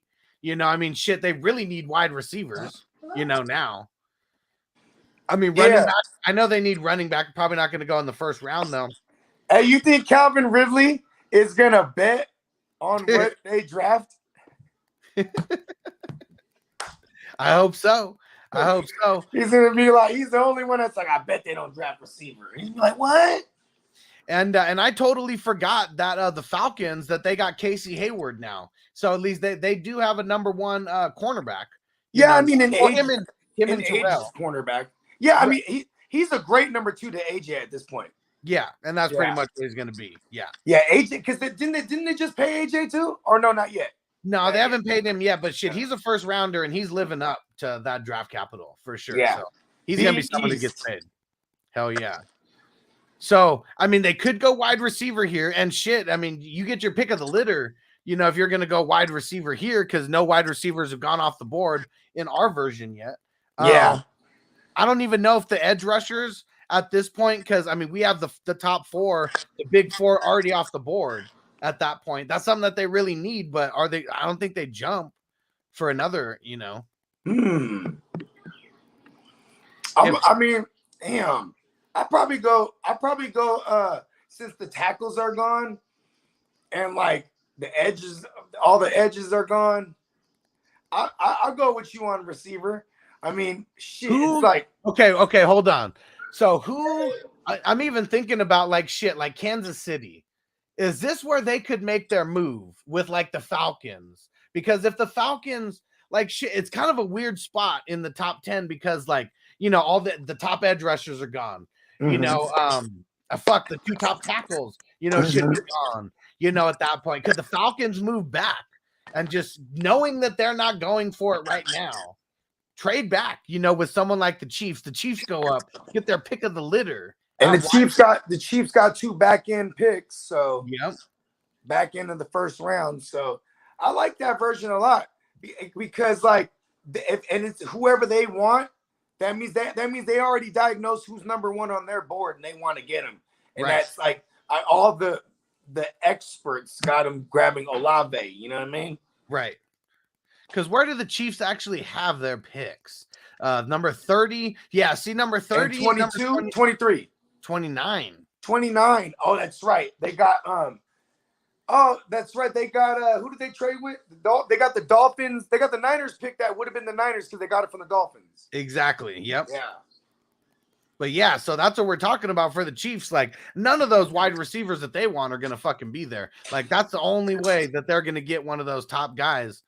They really need wide receivers, now. I mean, running back, I know they need running back. Probably not going to go in the first round, though. Hey, you think Calvin Ridley is going to bet on what they draft? I hope so. He's going to be like, he's the only one that's like, I bet they don't draft receiver. He's like, what? And I totally forgot that the Falcons, that they got Casey Hayward now. So at least they do have a number 1 cornerback. Yeah, I mean, him and Terrell. Cornerback. Yeah, I mean, he's a great number 2 to AJ at this point. Yeah, and that's pretty much what he's going to be. Yeah. Yeah, AJ, because didn't they just pay AJ too? Or no, not yet. No, they haven't paid him yet, but shit, he's a first rounder and he's living up to that draft capital for sure. Yeah. So he's going to be someone who gets paid. Hell yeah. So, I mean, they could go wide receiver here and shit. I mean, you get your pick of the litter, if you're going to go wide receiver here, because no wide receivers have gone off the board in our version yet. Yeah. I don't even know if the edge rushers at this point, because, I mean, we have the top 4, the big 4 already off the board at that point. That's something that they really need, but I don't think they jump for another, I mean, damn. I probably go since the tackles are gone and like all the edges are gone. I'll go with you on receiver. I mean, shit. It's like okay, hold on. So I'm even thinking about like shit, like Kansas City. Is this where they could make their move with like the Falcons? Because if the Falcons like shit, it's kind of a weird spot in the top 10 because like all the top edge rushers are gone. The 2 top tackles, should be gone. At that point, could the Falcons move back and just knowing that they're not going for it right now, trade back, with someone like the Chiefs. The Chiefs go up, get their pick of the litter. And the Chiefs got 2 back end picks, so back end of the first round. So I like that version a lot because it's whoever they want. That means they already diagnosed who's number 1 on their board and they want to get him. And that's all the experts got him grabbing Olave. You know what I mean? Right. Because where do the Chiefs actually have their picks? Number 30. Yeah, see number 30. And 22, 23. 29. 29. Oh, that's right. They got that's right. They got who did they trade with? They got the Dolphins. They got the Niners pick that would have been the Niners because they got it from the Dolphins. Exactly. Yep. Yeah. But yeah, so that's what we're talking about for the Chiefs. Like, none of those wide receivers that they want are going to fucking be there. Like, that's the only way that they're going to get one of those top guys.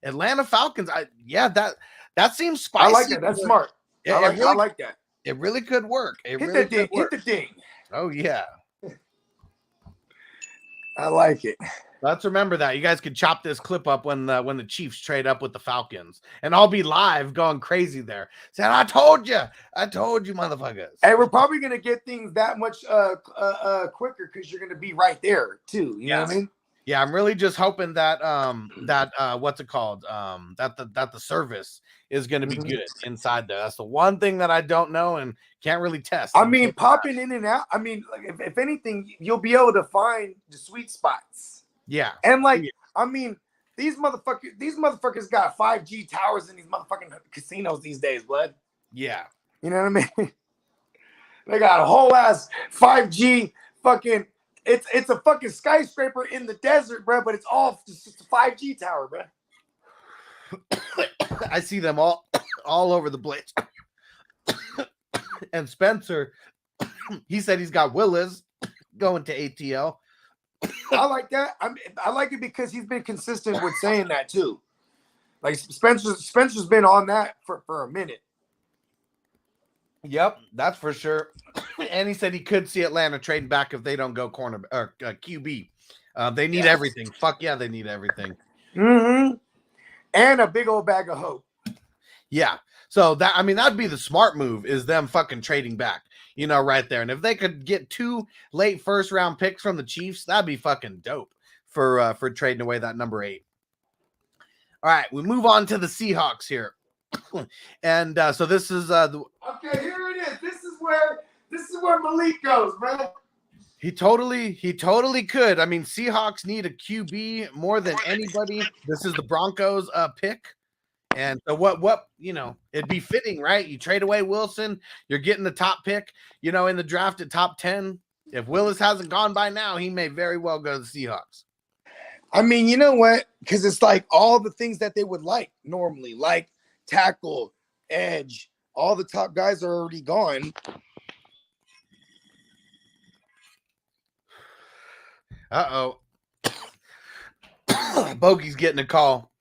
Atlanta Falcons, that seems spicy. I like that. That's smart. I like that. It really could work. Hit the ding. Oh, yeah. I like it. Let's remember that. You guys could chop this clip up when the Chiefs trade up with the Falcons. And I'll be live going crazy there. Saying, I told you, motherfuckers. Hey, we're probably going to get things that much quicker because you're going to be right there, too. You know what I mean? Yeah, I'm really just hoping that what's it called? That the service is going to be good inside there. That's the one thing that I don't know and can't really test. I mean, popping in and out. I mean, like if anything, you'll be able to find the sweet spots. Yeah, and I mean, these motherfuckers got 5G towers in these motherfucking casinos these days, blood. Yeah, you know what I mean. They got a whole ass 5G fucking. It's a fucking skyscraper in the desert, bro, but it's just a 5G tower, bro. I see them all over the place. And Spencer, he said he's got Willis going to ATL. I like that. I like it because he's been consistent with saying that too. Like Spencer's been on that for a minute. Yep, that's for sure. And he said he could see Atlanta trading back if they don't go corner or QB. They need everything. Fuck yeah, they need everything. Mm-hmm. And a big old bag of hope. Yeah. So that'd be the smart move is them fucking trading back, right there. And if they could get 2 late first round picks from the Chiefs, that'd be fucking dope for trading away that number 8. All right, we move on to the Seahawks here. And so this is okay, here it is. This is where Malik goes, bro. He totally could. I mean, Seahawks need a QB more than anybody. This is the Broncos pick. And so what it'd be fitting, right? You trade away Wilson, you're getting the top pick, in the draft at top 10. If Willis hasn't gone by now, he may very well go to the Seahawks. I mean, you know what? Because it's like all the things that they would like normally, like tackle, edge, all the top guys are already gone. Uh-oh. Bogey's getting a call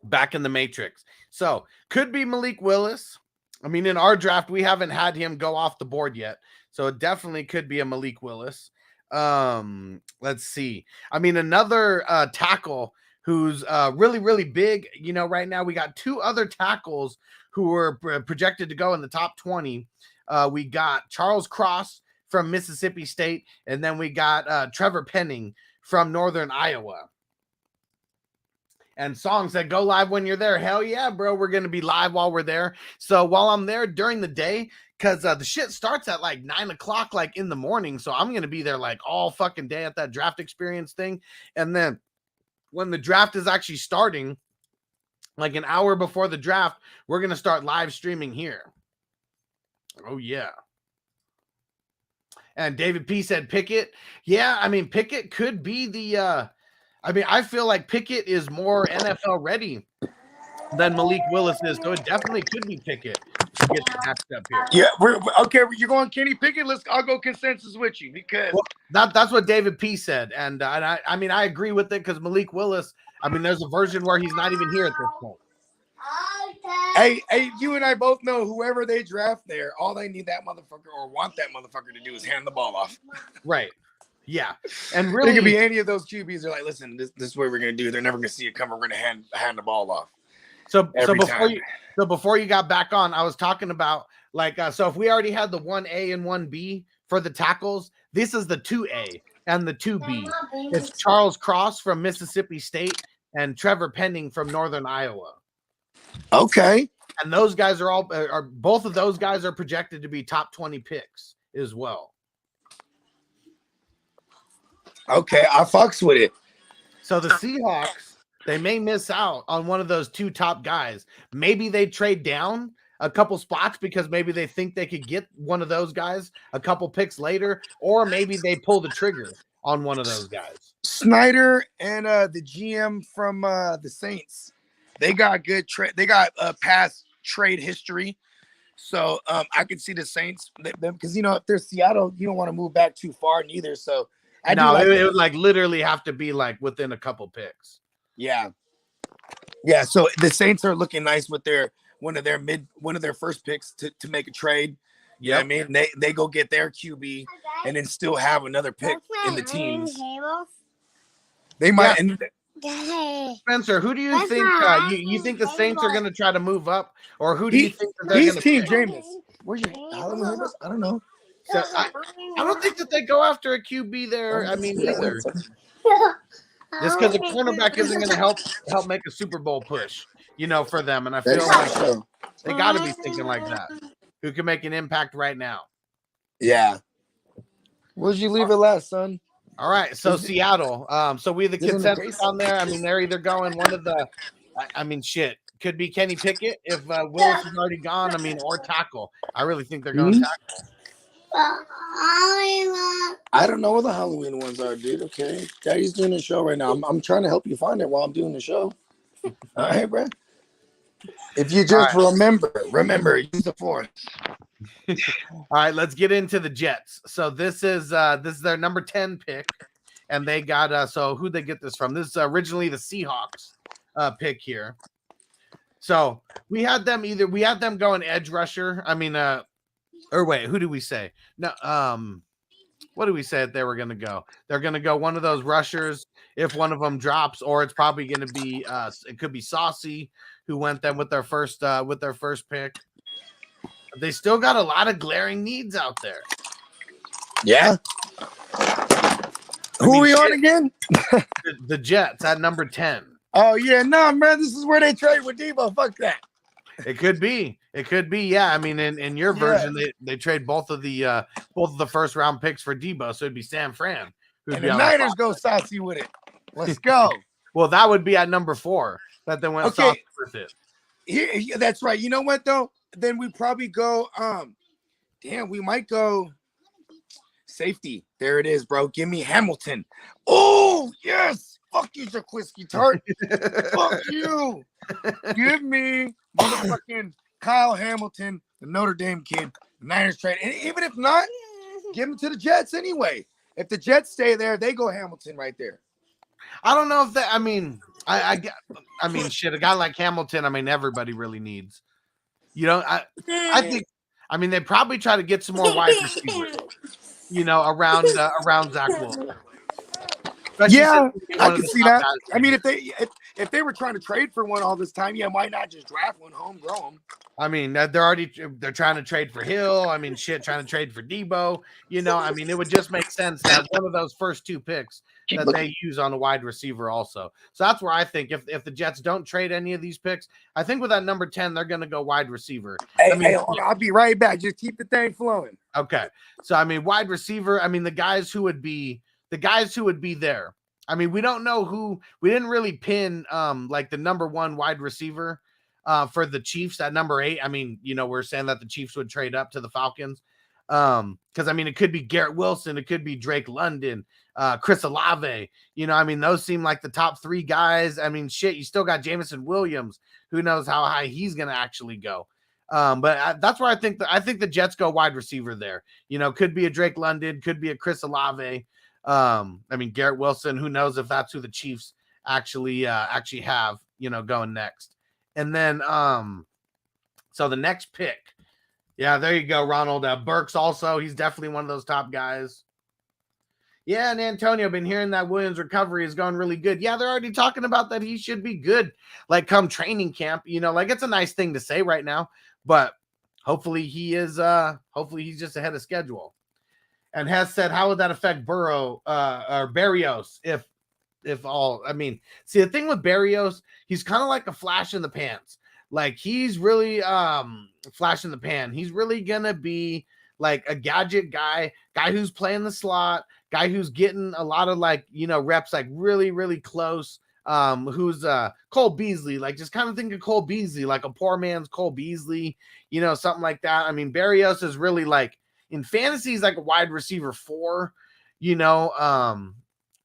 back in the Matrix. So, could be Malik Willis. I mean, in our draft, we haven't had him go off the board yet. So, it definitely could be a Malik Willis. Let's see. I mean, another tackle who's really, really big. Right now we got 2 other tackles who are projected to go in the top 20. We got Charles Cross from Mississippi State, and then we got Trevor Penning from Northern Iowa. And Song said, go live when you're there. Hell yeah, bro. We're going to be live while we're there. So while I'm there during the day, because the shit starts at like 9 o'clock, like in the morning. So I'm going to be there like all fucking day at that draft experience thing. And then when the draft is actually starting, like an hour before the draft, we're going to start live streaming here. Oh, yeah. And David P said Pickett. Yeah, I mean, Pickett could be the I feel like Pickett is more NFL ready than Malik Willis is, so it definitely could be Pickett to get matched up here. Yeah, okay. You're going Kenny Pickett. I'll go consensus with you because that's what David P said, and I agree with it because Malik Willis. I mean, there's a version where he's not even here at this point. Hey, you and I both know whoever they draft there, all they need that motherfucker or want that motherfucker to do is hand the ball off. Right. Yeah. And really, it could be any of those QBs. They're like, listen, this is what we're gonna do. They're never gonna see it come. We're gonna hand the ball off. So before you got back on, I was talking about so if we already had the 1A and 1B for the tackles, this is the 2A and the 2B. It's Charles Cross from Mississippi State and Trevor Penning from Northern Iowa. Okay. And those guys are both of those guys are projected to be top 20 picks as well. Okay, I fucks with it. So the Seahawks, they may miss out on one of those two top guys. Maybe they trade down a couple spots because maybe they think they could get one of those guys a couple picks later, or maybe they pull the trigger on one of those guys. Snyder and the GM from the Saints, they got good they got past trade history. So I could see the Saints because if they're Seattle, you don't want to move back too far neither. So it would literally have to be within a couple picks. Yeah. So the Saints are looking nice with one of their first picks to make a trade. Yeah, I mean they go get their QB and then still have another pick in the teams. They might. Yeah. Spencer, who do you think? You think the Saints are going to try to move up, or who do you think that they're going to? Team Jameis. Where's your Halloween? I don't know. So I don't think that they go after a QB there. I mean, either. Just because a cornerback isn't going to help make a Super Bowl push, for them, and I feel like they got to be thinking like that. Who can make an impact right now? Yeah. Where'd you leave it last, son? All right, so Seattle. So we the consensus on there. I mean, they're either going one of the. I mean, shit. Could be Kenny Pickett if Willis is already gone. I mean, or tackle. I really think they're going tackle. I don't know what the Halloween ones are, dude. Okay, Daddy's doing the show right now. I'm trying to help you find it while I'm doing the show. All right, bro. If you just remember, use the force. All right, let's get into the Jets. So this is their number 10 pick, and they got so who'd they get this from? This is originally the Seahawks pick here. So we had them going edge rusher. I mean, or wait, who do we say? No, what do we say that they were going to go? They're going to go one of those rushers if one of them drops, or it's probably going to be it could be Saucy who went them with their first pick. They still got a lot of glaring needs out there. Yeah. Who are we on again? The Jets at number 10. Oh yeah, no, man. This is where they trade with Debo. Fuck that. It could be. Yeah. I mean, in your version, they trade both of the first round picks for Debo, so it'd be San Fran. And the Niners go Saucy with it. Let's go. Well, that would be at number 4 that they went Saucy with it. Yeah, that's right. You know what though? Then we probably go. We might go safety. There it is, bro. Give me Hamilton. Oh yes. Fuck you, Jaquiski Tart. Fuck you. Give me motherfucking Kyle Hamilton, the Notre Dame kid, the Niners trade. And even if not, give him to the Jets anyway. If the Jets stay there, they go Hamilton right there. I don't know if that. I mean, I mean, shit. A guy like Hamilton, I mean, everybody really needs. I think. I mean, they probably try to get some more wide receivers. Around Zach Wilson. Yeah, I can see that. I mean, if they were trying to trade for one all this time, why not just draft one, homegrown them? I mean, they're trying to trade for Hill. I mean, trying to trade for Debo. I mean, it would just make sense that one of those first 2 picks that they use on a wide receiver also. So that's where I think if the Jets don't trade any of these picks, I think with that number 10, they're going to go wide receiver. Hey, I'll be right back. Just keep the thing flowing. Okay. So, I mean, wide receiver, I mean, the guys who would be there. I mean, we don't know who. We didn't really pin the number 1 wide receiver for the Chiefs at number 8. I mean, we're saying that the Chiefs would trade up to the Falcons. Because I mean, it could be Garrett Wilson, it could be Drake London, Chris Olave. I mean, those seem like the top 3 guys. I mean, you still got Jameson Williams. Who knows how high he's gonna actually go. But that's where I think the Jets go wide receiver there. Could be a Drake London, could be a Chris Olave. I mean, Garrett Wilson, who knows if that's who the Chiefs actually have, going next. And then So the next pick. Yeah, there you go, Ronald. Burks also. He's definitely one of those top guys. Yeah, and Antonio, been hearing that Williams' recovery is going really good. Yeah, they're already talking about that he should be good, like come training camp. Like it's a nice thing to say right now, but hopefully he is. Hopefully he's just ahead of schedule. And has said, how would that affect Burrow or Berrios if all? I mean, see the thing with Berrios, he's kind of like a flash in the pants. Like he's really flash in the pan. He's really gonna be like a gadget guy who's playing the slot. Guy who's getting a lot of reps, like really, really close. Who's Cole Beasley, like just kind of think of Cole Beasley, like a poor man's Cole Beasley, something like that. I mean, Berrios is really like in fantasy, he's like a wide receiver 4,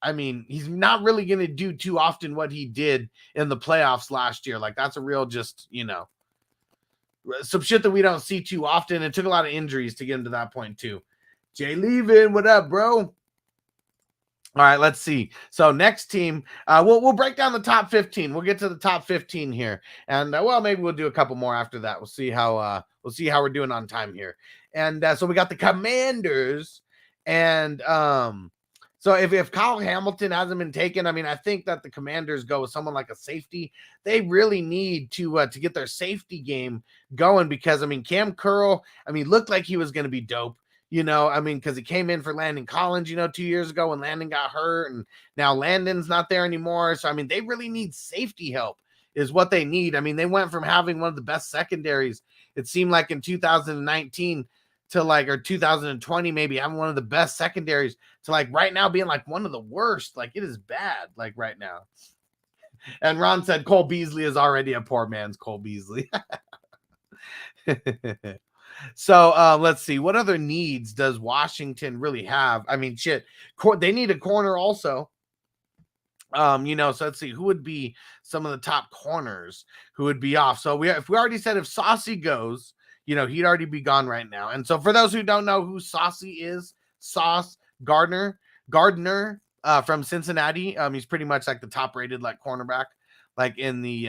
I mean, he's not really going to do too often what he did in the playoffs last year. Like that's a real just, some shit that we don't see too often. It took a lot of injuries to get him to that point too. Jay Levin, what up, bro? All right, let's see. So next team, we'll break down the top 15. We'll get to the top 15 here, and maybe we'll do a couple more after that. We'll see how we're doing on time here. And so we got the Commanders, and so if Kyle Hamilton hasn't been taken, I mean, I think that the Commanders go with someone like a safety. They really need to get their safety game going because I mean, Cam Curl, I mean, looked like he was going to be dope. I mean, because he came in for Landon Collins, 2 years ago when Landon got hurt, and now Landon's not there anymore. So, I mean, they really need safety help is what they need. I mean, they went from having one of the best secondaries, it seemed like in 2019 to or 2020, maybe having one of the best secondaries to right now being one of the worst. Like it is bad, right now. And Ron said Cole Beasley is already a poor man's Cole Beasley. So let's see. What other needs does Washington really have? I mean, shit, they need a corner also. So let's see who would be some of the top corners who would be off. So if we already said if Saucy goes, he'd already be gone right now. And so for those who don't know who Saucy is, Sauce Gardner from Cincinnati. He's pretty much like the top rated cornerback, in the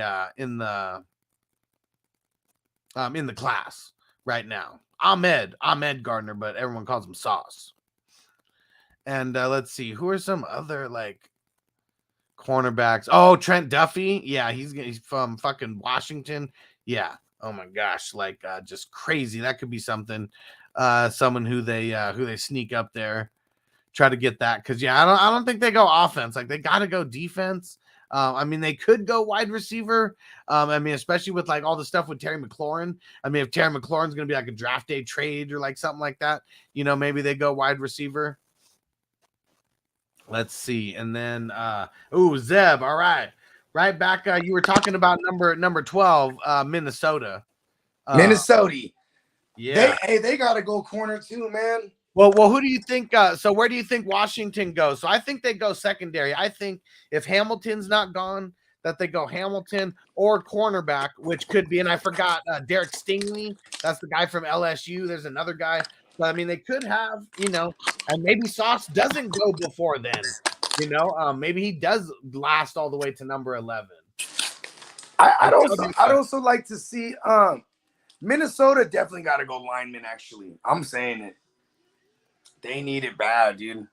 class right now. Ahmed Gardner, but everyone calls him Sauce. And let's see, who are some other cornerbacks? Oh, Trent Duffy. Yeah, he's from fucking Washington. Yeah. Oh my gosh, just crazy. That could be something. Someone who they sneak up there, try to get that. Because I don't think they go offense. They got to go defense. I mean, they could go wide receiver. I mean, especially with all the stuff with Terry McLaurin. I mean, if Terry McLaurin's going to be a draft day trade or something like that, maybe they go wide receiver. Let's see. And then, Zeb. All right. Right back. You were talking about number 12, Minnesota. Minnesota. Yeah. They got to go corner too, man. Well, who do you think? So where do you think Washington goes? So I think they go secondary. I think if Hamilton's not gone, that they go Hamilton or cornerback, which could be, and I forgot, Derek Stingley. That's the guy from LSU. There's another guy. But I mean, they could have, and maybe Sauce doesn't go before then. Maybe he does last all the way to number 11. I'd also like to see Minnesota definitely got to go lineman. Actually, I'm saying it. They need it bad, dude.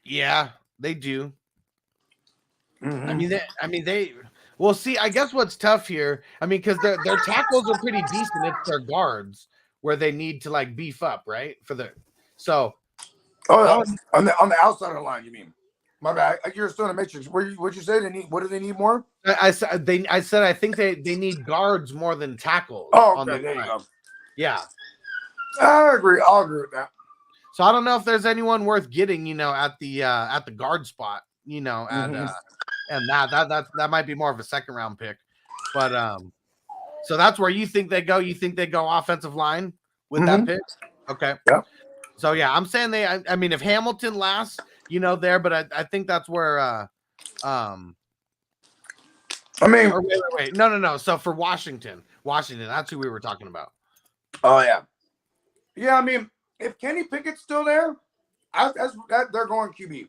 Yeah, they do. Mm-hmm. I mean, they. Well, see, I guess what's tough here. I mean, because their tackles are pretty decent. It's their guards where they need to beef up, right? So. Oh, on the outside of the line, you mean? My bad. You're still in the matrix. What'd you say? What do they need more? I said I think they need guards more than tackles. Oh, okay, there you go. Yeah, I agree. I'll agree with that. So I don't know if there's anyone worth getting, at the guard spot, and that might be more of a second round pick, but so that's where you think they go. You think they go offensive line with that pick? Okay. Yeah. So yeah, I'm saying I mean, if Hamilton lasts, there, but I think that's where I mean, wait. No. So for Washington, that's who we were talking about. Oh yeah. Yeah, I mean, if Kenny Pickett's still there, they're going QB.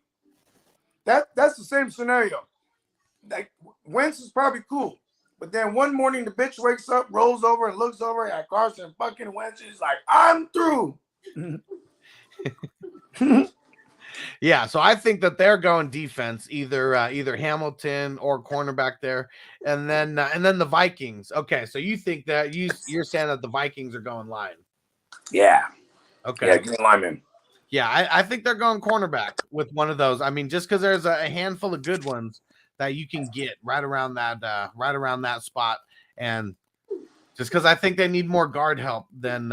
That's the same scenario. Wentz is probably cool. But then one morning, the bitch wakes up, rolls over, and looks over at Carson fucking Wentz. She's like, I'm through. Yeah, so I think that they're going defense, either Hamilton or cornerback there, and then the Vikings. Okay, so you think that you're saying that the Vikings are going line? Yeah. Okay. Yeah, give me lineman. Yeah, I think they're going cornerback with one of those. I mean, just because there's a handful of good ones that you can get right around that spot, and just because I think they need more guard help than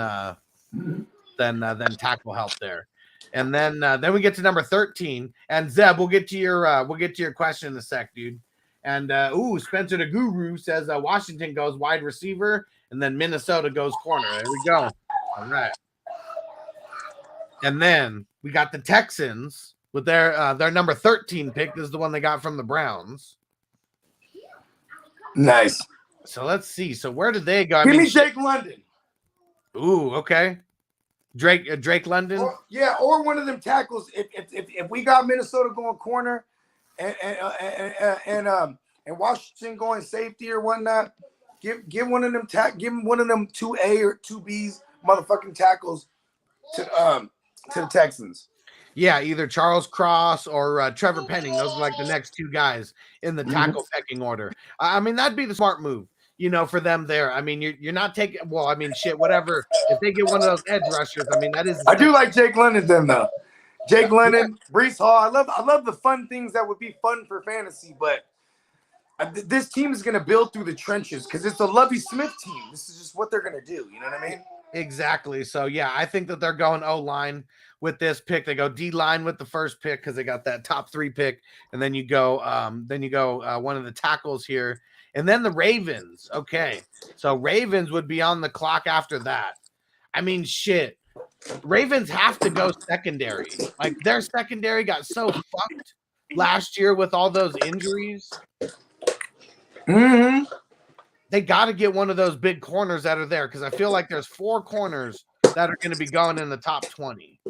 tackle help there. And then we get to number 13. And Zeb, we'll get to your question in a sec, dude. And Spencer the Guru says Washington goes wide receiver, and then Minnesota goes corner. There we go. All right. And then we got the Texans with their number 13 pick. This is the one they got from the Browns. Nice. So let's see. So where did they go? Give me Jake London. Ooh, okay. Drake London. Or one of them tackles. If we got Minnesota going corner, and Washington going safety or whatnot, give one of them give him one of them 2A or 2Bs motherfucking tackles to the Texans. Yeah, either Charles Cross or Trevor Penning. Those are like the next two guys in the tackle pecking order. I mean, that'd be the smart move, for them there. I mean, you're not taking. Well, I mean, shit, whatever. If they get one of those edge rushers, I mean, that is. I do like Jake London then though. Jake London, Breece Hall. I love the fun things that would be fun for fantasy, but this team is going to build through the trenches because it's a Lovie Smith team. This is just what they're going to do. You know what I mean? Exactly. So yeah, I think that they're going O-line with this pick. They go D-line with the first pick because they got that top 3 pick, and then you go one of the tackles here, and then the Ravens. Okay, so Ravens would be on the clock after that. I mean, shit. Ravens have to go secondary. Like their secondary got so fucked last year with all those injuries. Mm-hmm. They got to get one of those big corners that are there because I feel like there's 4 corners that are going to be going in the top 20.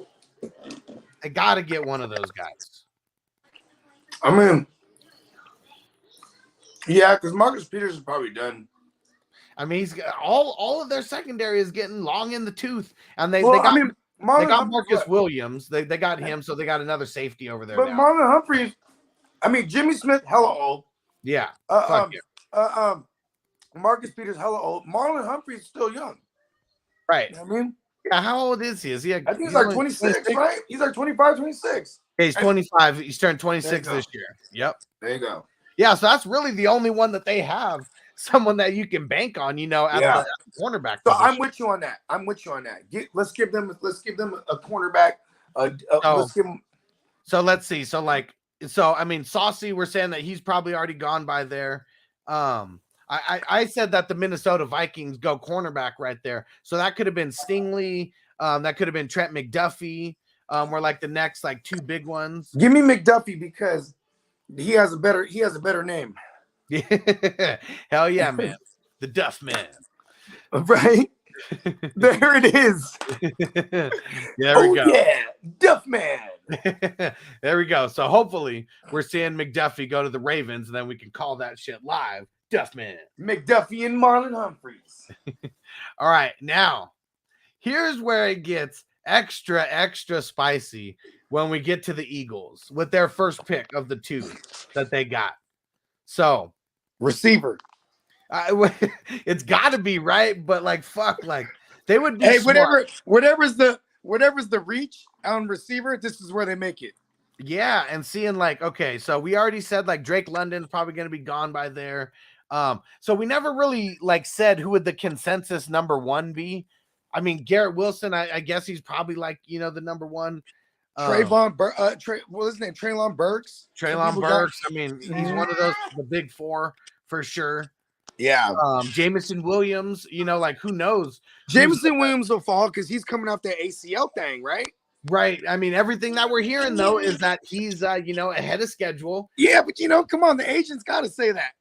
They got to get one of those guys. I mean, yeah, because Marcus Peters is probably done. I mean, he's got all of their secondary is getting long in the tooth, and they got Marcus Williams. They got him, so they got another safety over there. But now. Marlon Humphreys, I mean, Jimmy Smith, hella old. Yeah. Marcus Peters, hella old. Marlon Humphrey's still young. Right. You know what I mean? Yeah, how old is he? Is he? I think he's like 26, right? He's like 25, 26. Yeah, he's 25. He's turned 26 this year. Yep. There you go. Yeah, so that's really the only one that they have. Someone that you can bank on, at the cornerback. So position. I'm with you on that. Let's give them a cornerback. Let's give them. So let's see. So I mean, Saucy, we're saying that he's probably already gone by there. I said that the Minnesota Vikings go cornerback right there. So that could have been Stingley. That could have been Trent McDuffie. Were like the next 2 big ones. Give me McDuffie because he has a better name. Hell yeah, man. The Duff Man. Right? There it is. There we go. Yeah, Duff Man. There we go. So hopefully we're seeing McDuffie go to the Ravens, and then we can call that shit live. Duff Man. McDuffie and Marlon Humphreys. All right. Now, here's where it gets extra spicy when we get to the Eagles with their first pick of the 2 that they got. So, receiver. It's got to be right, but fuck, they would be. Hey, smart. whatever's the reach on receiver, this is where they make it. Yeah, and seeing okay, so we already said Drake London's probably going to be gone by there. So we never really said who would the consensus number 1 be. I mean, Garrett Wilson, I guess he's probably the number 1. Treylon Burks. Treylon Burks. I mean, he's one of those, the big 4 for sure. Yeah. Jameson Williams, who knows? Jameson Williams will fall because he's coming off that ACL thing, right? Right. I mean, everything that we're hearing, though, is that he's, ahead of schedule. Yeah, but, come on. The agent's got to say that.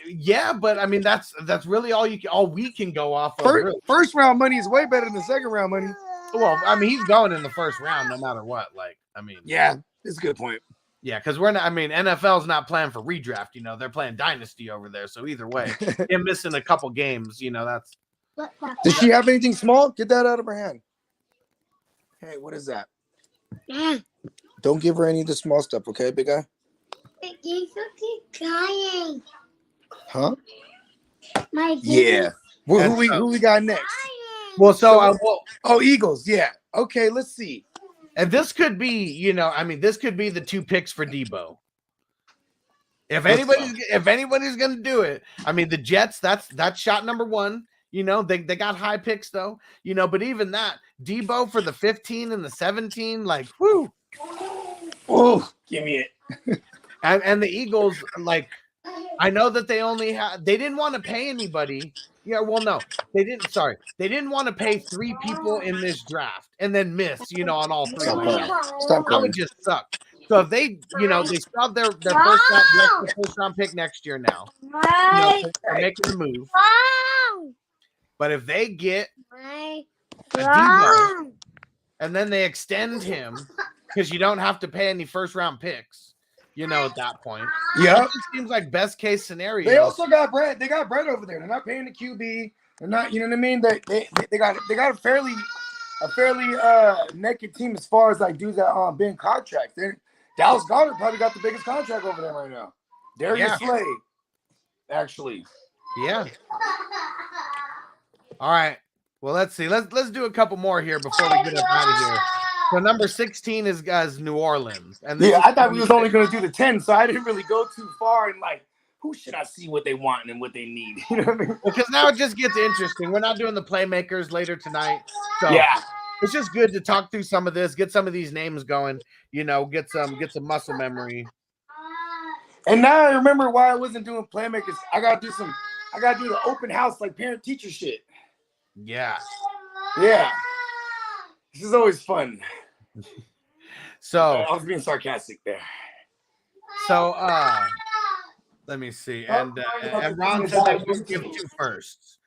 Yeah, but, I mean, that's really all we can go off of. First round money is way better than second round money. Well, I mean, he's going in the first round no matter what. Yeah, it's a good point. Yeah, because we're not. I mean, NFL's not playing for redraft. They're playing dynasty over there. So either way, him missing a couple games, that's. Does she have anything small? Get that out of her hand. Hey, what is that? Don't give her any of the small stuff, okay, big guy? He's crying. Huh? Yeah. Well, who we got next? Well, Eagles. Yeah. Okay, let's see. And this could be, this could be the 2 picks for Debo. If anybody's going to do it, the Jets, that's shot number 1. They got high picks though, but even that, Debo for the 15 and the 17, like, whoo. Oh, give me it. and the Eagles, like, I know that they didn't want to pay anybody. Yeah, well, no, they didn't. Sorry, they didn't want to pay 3 people in this draft and then miss, on all 3. Stop that would just suck. So if they, they still have their first round pick next year now. They're making the move. But if they get a Debo and then they extend him because you don't have to pay any first round picks, at that point. Yeah. It seems like best case scenario. They also got Brett. They got Brett over there. They're not paying the QB. They're not, you know what I mean? They got a fairly naked team as far as like dudes that been contracts. Dallas Goedert probably got the biggest contract over there right now. Darius Slade, actually. Yeah. All right. Well, let's see. Let's do a couple more here before we get up out of here. So number 16 is New Orleans. And I thought we was only going to do the 10, so I didn't really go too far. And like, who should I see what they want and what they need? You know what I mean? Because now it just gets interesting. We're not doing the playmakers later tonight. So yeah, it's just good to talk through some of this, get some of these names going. Get some muscle memory. And now I remember why I wasn't doing playmakers. I gotta do the open house like parent teacher shit. Yeah. Yeah. This is always fun. So I was being sarcastic there. So let me see. And Ron said they won't give 2 firsts.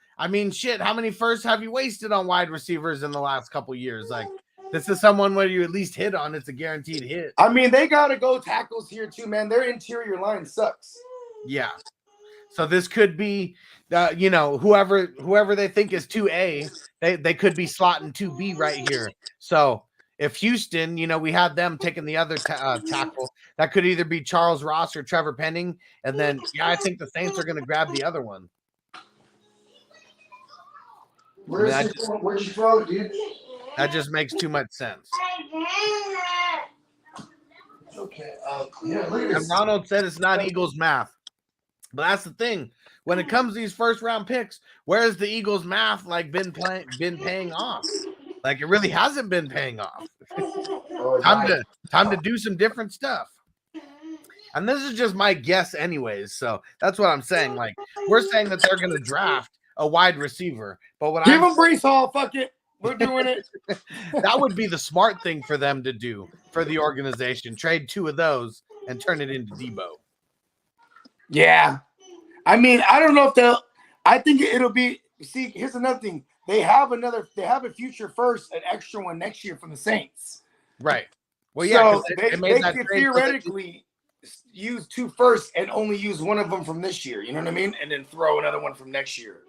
Shit, how many firsts have you wasted on wide receivers in the last couple years? Like, this is someone where you at least hit on. It's a guaranteed hit. They gotta go tackles here too, man. Their interior line sucks. Yeah. So this could be, whoever they think is 2A, they could be slotting 2B right here. So if Houston, we had them taking the other tackle, that could either be Charles Ross or Trevor Penning. And then, I think the Saints are going to grab the other one. Where's your throat, dude? That just makes too much sense. Okay. Yeah, look at this. And Ronald said it's not Eagles math. But that's the thing. When it comes to these first round picks, where has the Eagles math been paying off? Like, it really hasn't been paying off. Time to do some different stuff. And this is just my guess anyways. So that's what I'm saying. Like, we're saying that they're going to draft a wide receiver. But give them Breece Hall. Fuck it. We're doing it. That would be the smart thing for them to do for the organization. Trade 2 of those and turn it into Debo. Yeah. I don't know if I think it'll be, see, here's another thing. They have a future first, an extra one next year from the Saints. Right. Well, yeah. So they could theoretically use 2 firsts and only use one of them from this year. You know what I mean? And then throw another one from next year.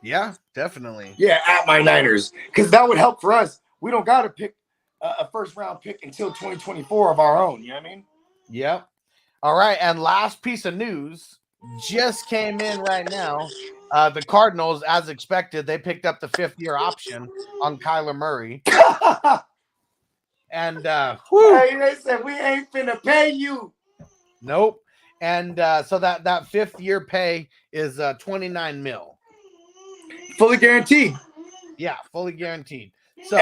Yeah, definitely. Yeah, at my Niners. Because that would help for us. We don't got to pick a first round pick until 2024 of our own. You know what I mean? Yep. All right. And last piece of news just came in right now. The Cardinals, as expected, they picked up the 5th-year option on Kyler Murray. And hey, they said we ain't finna pay you. Nope. And so that 5th-year pay is $29 million. Fully guaranteed. Yeah, fully guaranteed. So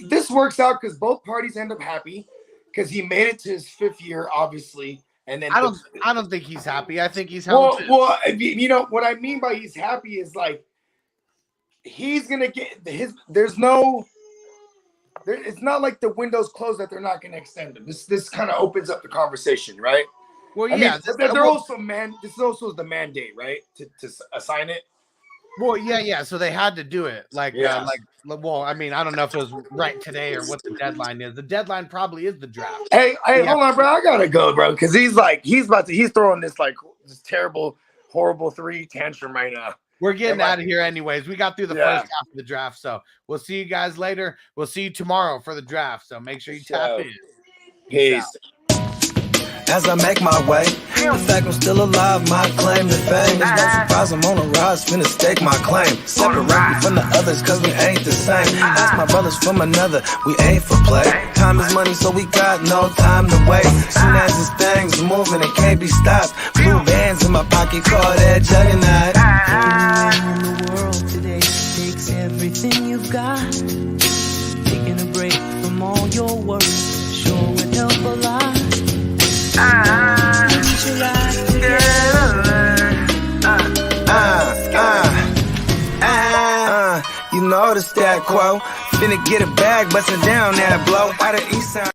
this works out because both parties end up happy because he made it to his 5th year, obviously. And then I don't think he's happy. I think he's happy. Well, what I mean by he's happy is like he's gonna get it's not like the window's closed that they're not gonna extend him. This kind of opens up the conversation, right? Well, yeah. This is also the mandate, right? To assign it. Well, yeah. So they had to do it. Well, I mean, I don't know if it was right today or what the deadline is. The deadline probably is the draft. Hey, hold on, bro. I gotta go, bro, because he's throwing this terrible, horrible 3 tantrum right now. We're getting out of here anyways. We got through the first half of the draft, so we'll see you guys later. We'll see you tomorrow for the draft. So make sure you tap in. Peace. As I make my way, the fact I'm still alive, my claim to fame. It's no surprise I'm on a rise, finna stake my claim. Separate me from the others, cause we ain't the same. Ask my brothers from another, we ain't for play. Time is money, so we got no time to waste. Soon as this thing's moving, it can't be stopped. Blue bands in my pocket, call that juggernaut. In the world today takes everything you've got. Taking a break from all your worries sure would help a lot. Get your life together. You know the stat quo. Finna get a bag, bustin' down that blow. Out of East Side.